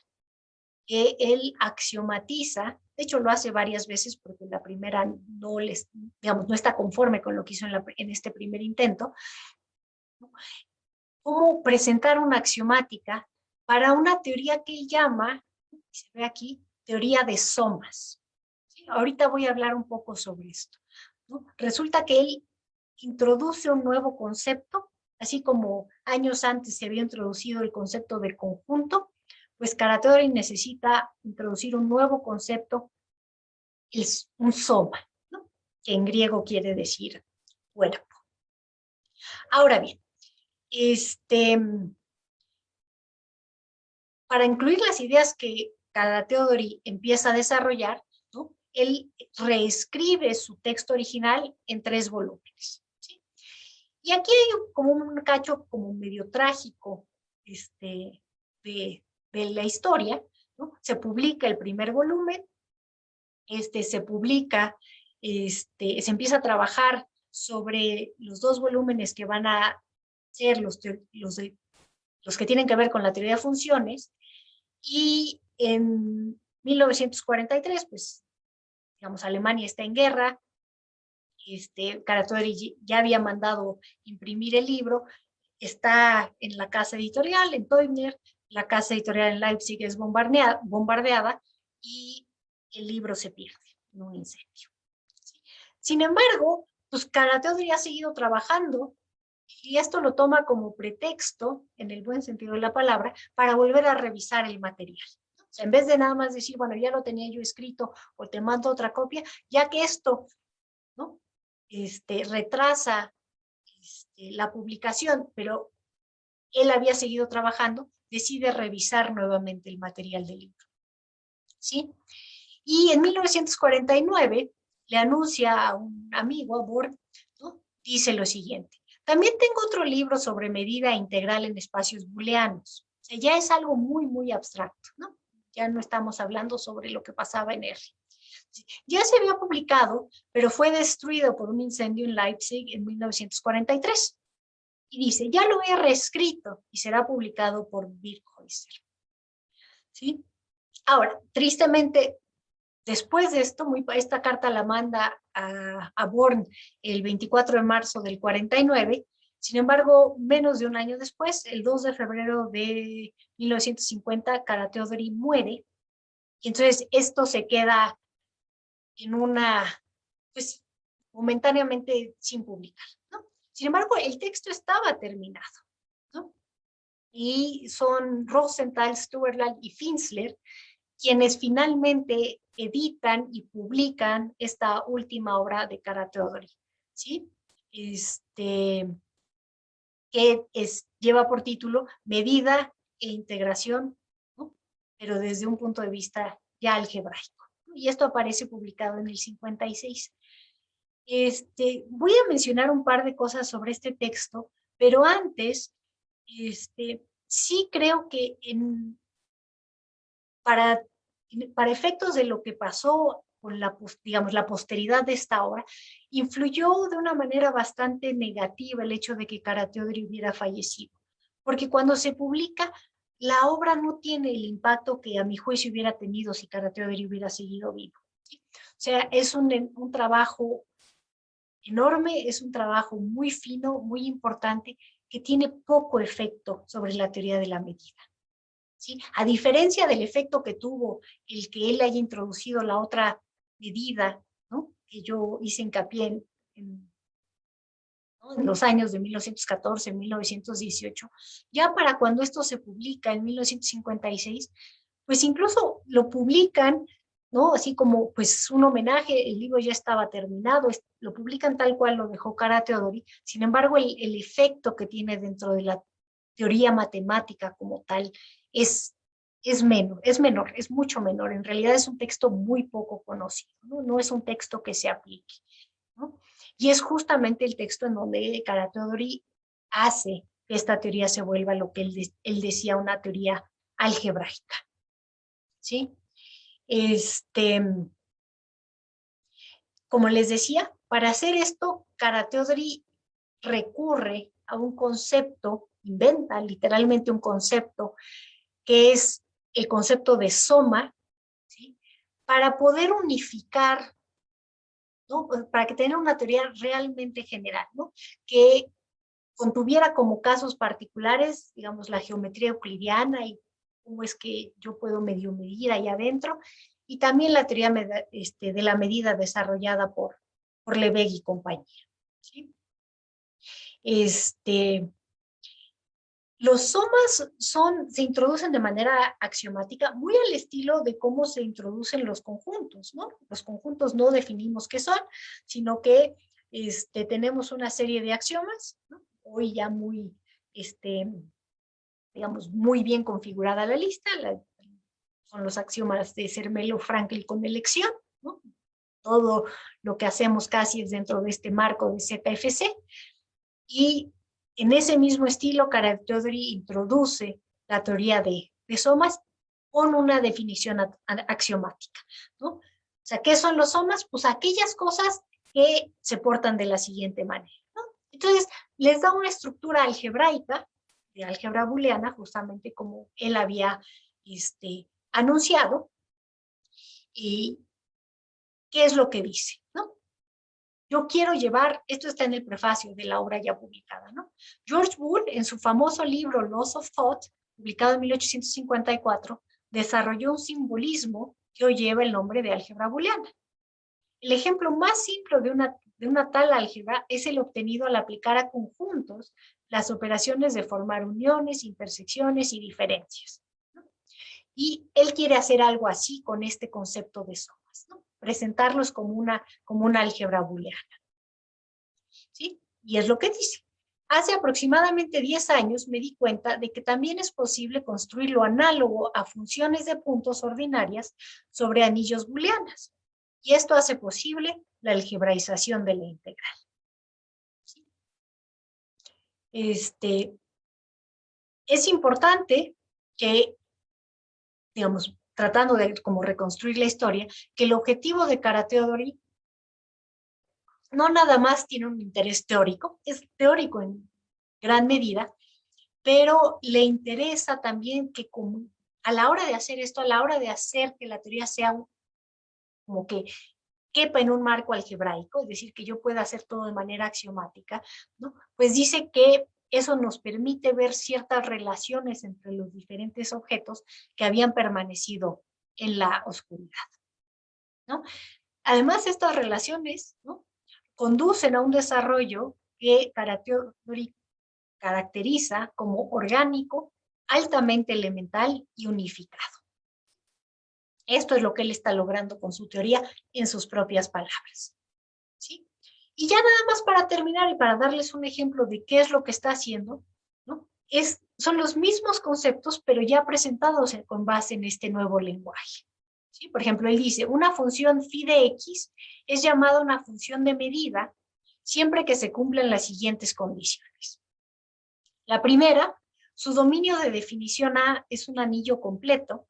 que él axiomatiza. De hecho, lo hace varias veces porque la primera no está conforme con lo que hizo en este primer intento, ¿no? Cómo presentar una axiomática para una teoría que él llama, se ve aquí, teoría de somas. ¿Sí? Ahorita voy a hablar un poco sobre esto, ¿no? Resulta que él introduce un nuevo concepto, así como años antes se había introducido el concepto de conjunto, pues Kara-Teodory necesita introducir un nuevo concepto, es un soma, ¿no?, que en griego quiere decir cuerpo. Ahora bien, para incluir las ideas que Kara-Teodory empieza a desarrollar, ¿no?, él reescribe su texto original en 3 volúmenes, ¿sí? Y aquí hay como un cacho como medio trágico de, de la historia, ¿no? Se publica el primer volumen, se publica, se empieza a trabajar sobre los dos volúmenes que van a ser los que tienen que ver con la teoría de funciones, y en 1943, pues, digamos, Alemania está en guerra, Karatöri ya había mandado imprimir el libro, está en la casa editorial, en Teubner, la casa editorial en Leipzig es bombardeada y el libro se pierde en un incendio. ¿Sí? Sin embargo, pues Karatöri ha seguido trabajando y esto lo toma como pretexto, en el buen sentido de la palabra, para volver a revisar el material. O sea, en vez de nada más decir, bueno, ya lo tenía yo escrito o te mando otra copia, ya que esto, ¿no? Retrasa la publicación, pero él había seguido trabajando, decide revisar nuevamente el material del libro. ¿Sí? Y en 1949 le anuncia a un amigo, a Born, ¿no? Dice lo siguiente: también tengo otro libro sobre medida integral en espacios booleanos. O sea, ya es algo muy, muy abstracto, ¿no? Ya no estamos hablando sobre lo que pasaba en R. Ya se había publicado, pero fue destruido por un incendio en Leipzig en 1943. Y dice, ya lo he reescrito y será publicado por Birkhäuser. ¿Sí? Ahora, tristemente, después de esto, esta carta la manda a Born el 24 de marzo del 49. Sin embargo, menos de un año después, el 2 de febrero de 1950, Karatöri muere. Y entonces esto se queda en una, pues, momentáneamente sin publicar, ¿no? Sin embargo, el texto estaba terminado, ¿no? Y son Rosenthal, Stuerland y Finsler quienes finalmente editan y publican esta última obra de Karatöri, ¿sí? Que lleva por título Medida e Integración, ¿no? Pero desde un punto de vista ya algebraico. Y esto aparece publicado en el 56. Voy a mencionar un par de cosas sobre este texto, pero antes, sí creo que para, para efectos de lo que pasó con digamos, la posteridad de esta obra, influyó de una manera bastante negativa el hecho de que Karatöri hubiera fallecido. Porque cuando se publica, la obra no tiene el impacto que a mi juicio hubiera tenido si Karatöri hubiera seguido vivo. ¿Sí? O sea, es un trabajo enorme, es un trabajo muy fino, muy importante, que tiene poco efecto sobre la teoría de la medida. ¿Sí? A diferencia del efecto que tuvo el que él haya introducido la otra medida, ¿no? Que yo hice hincapié ¿no? En los años de 1914, 1918, ya para cuando esto se publica en 1956, pues incluso lo publican, ¿no? Así como pues un homenaje, el libro ya estaba terminado, lo publican tal cual lo dejó Karatöri. Sin embargo, el efecto que tiene dentro de la teoría matemática como tal es menor, es mucho menor. En realidad es un texto muy poco conocido, ¿no? No es un texto que se aplique, ¿no? Y es justamente el texto en donde Karatöri hace que esta teoría se vuelva lo que él decía, una teoría algebraica, ¿sí? Como les decía, para hacer esto, Karatöri recurre a un concepto, inventa literalmente un concepto, que es el concepto de soma, ¿sí? Para poder unificar, ¿no? Para que tenga una teoría realmente general, ¿no? Que contuviera como casos particulares, digamos, la geometría euclidiana y cómo es que yo puedo medio medir ahí adentro, y también la teoría de la medida desarrollada por Lebesgue y compañía. ¿Sí? Los somas se introducen de manera axiomática, muy al estilo de cómo se introducen los conjuntos, ¿no? Los conjuntos no definimos qué son, sino que tenemos una serie de axiomas, ¿no? Hoy ya muy, digamos, muy bien configurada la lista, son los axiomas de Zermelo-Fraenkel con elección, ¿no? Todo lo que hacemos casi es dentro de este marco de ZFC. Y en ese mismo estilo, Karateodori introduce la teoría de somas con una definición axiomática, ¿no? O sea, ¿qué son los somas? Pues aquellas cosas que se portan de la siguiente manera, ¿no? Entonces, les da una estructura algebraica, de álgebra booleana, justamente como él había anunciado. ¿Y qué es lo que dice, no? Yo quiero llevar, esto está en el prefacio de la obra ya publicada, ¿no? George Boole, en su famoso libro Laws of Thought, publicado en 1854, desarrolló un simbolismo que hoy lleva el nombre de álgebra booleana. El ejemplo más simple de una tal álgebra es el obtenido al aplicar a conjuntos las operaciones de formar uniones, intersecciones y diferencias, ¿no? Y él quiere hacer algo así con este concepto de somas, ¿no? Presentarlos como una álgebra booleana, ¿sí? Y es lo que dice. Hace aproximadamente 10 años me di cuenta de que también es posible construir lo análogo a funciones de puntos ordinarias sobre anillos booleanas. Y esto hace posible la algebraización de la integral, ¿sí? Es importante que, digamos, tratando de como reconstruir la historia, que el objetivo de Karateodori no nada más tiene un interés teórico, es teórico en gran medida, pero le interesa también que como a la hora de hacer esto, a la hora de hacer que la teoría sea como que quepa en un marco algebraico, es decir, que yo pueda hacer todo de manera axiomática, ¿no? Pues dice que eso nos permite ver ciertas relaciones entre los diferentes objetos que habían permanecido en la oscuridad, ¿no? Además, estas relaciones, ¿no?, conducen a un desarrollo que caracteriza como orgánico, altamente elemental y unificado. Esto es lo que él está logrando con su teoría en sus propias palabras, ¿sí? Y ya nada más para terminar y para darles un ejemplo de qué es lo que está haciendo, ¿no? Son los mismos conceptos, pero ya presentados con base en este nuevo lenguaje, ¿sí? Por ejemplo, él dice, una función phi de x es llamada una función de medida siempre que se cumplan las siguientes condiciones. La primera, su dominio de definición A es un anillo completo.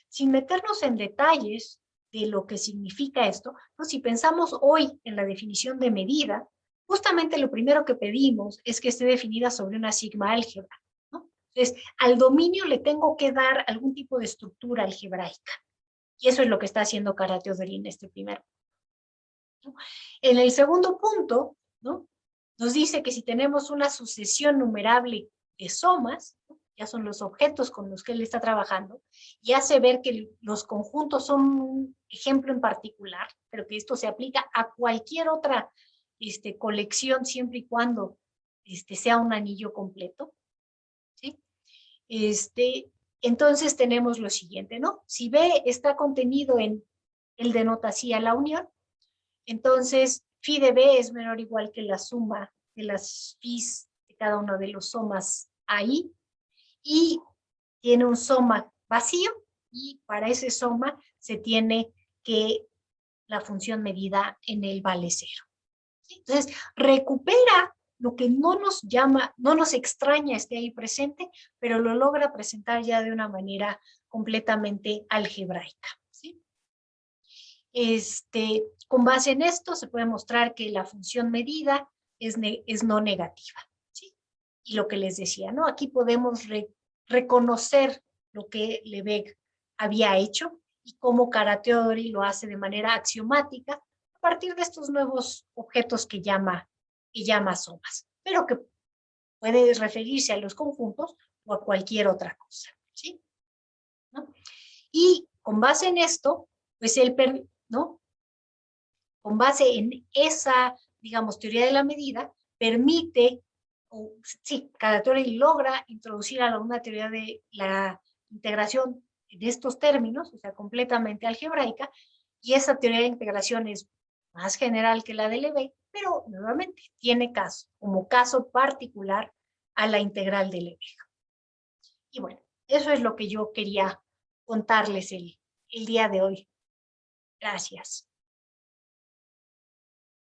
Sin meternos en detalles de lo que significa esto, ¿no?, si pensamos hoy en la definición de medida, justamente lo primero que pedimos es que esté definida sobre una sigma álgebra, ¿no? Entonces, al dominio le tengo que dar algún tipo de estructura algebraica. Y eso es lo que está haciendo Karateodori en este primer punto, ¿no? En el segundo punto, ¿no?, nos dice que si tenemos una sucesión numerable de somas, ¿no?, ya son los objetos con los que él está trabajando, y hace ver que los conjuntos son un ejemplo en particular, pero que esto se aplica a cualquier otra colección siempre y cuando sea un anillo completo, ¿sí? Entonces tenemos lo siguiente, ¿no? Si B está contenido en, él denota así a la unión, entonces phi de B es menor o igual que la suma de las phis de cada uno de los somas ahí, y tiene un soma vacío, y para ese soma se tiene que la función medida en él vale 0. Entonces, recupera lo que no nos llama, no nos extraña esté ahí presente, pero lo logra presentar ya de una manera completamente algebraica, ¿sí? Con base en esto se puede mostrar que la función medida es no negativa, ¿sí? Y lo que les decía, ¿no? Aquí podemos reconocer lo que Lebesgue había hecho y cómo Karateodori lo hace de manera axiomática a partir de estos nuevos objetos que llama somas, pero que puede referirse a los conjuntos o a cualquier otra cosa, ¿sí? ¿No? Y con base en esto, pues él, ¿no?, con base en esa, digamos, teoría de la medida, permite, sí, Karateodori logra introducir a una teoría de la integración de estos términos, o sea, completamente algebraica, y esa teoría de integración es más general que la de Lebesgue, pero nuevamente tiene caso, como caso particular a la integral de Lebesgue. Y bueno, eso es lo que yo quería contarles el día de hoy. Gracias.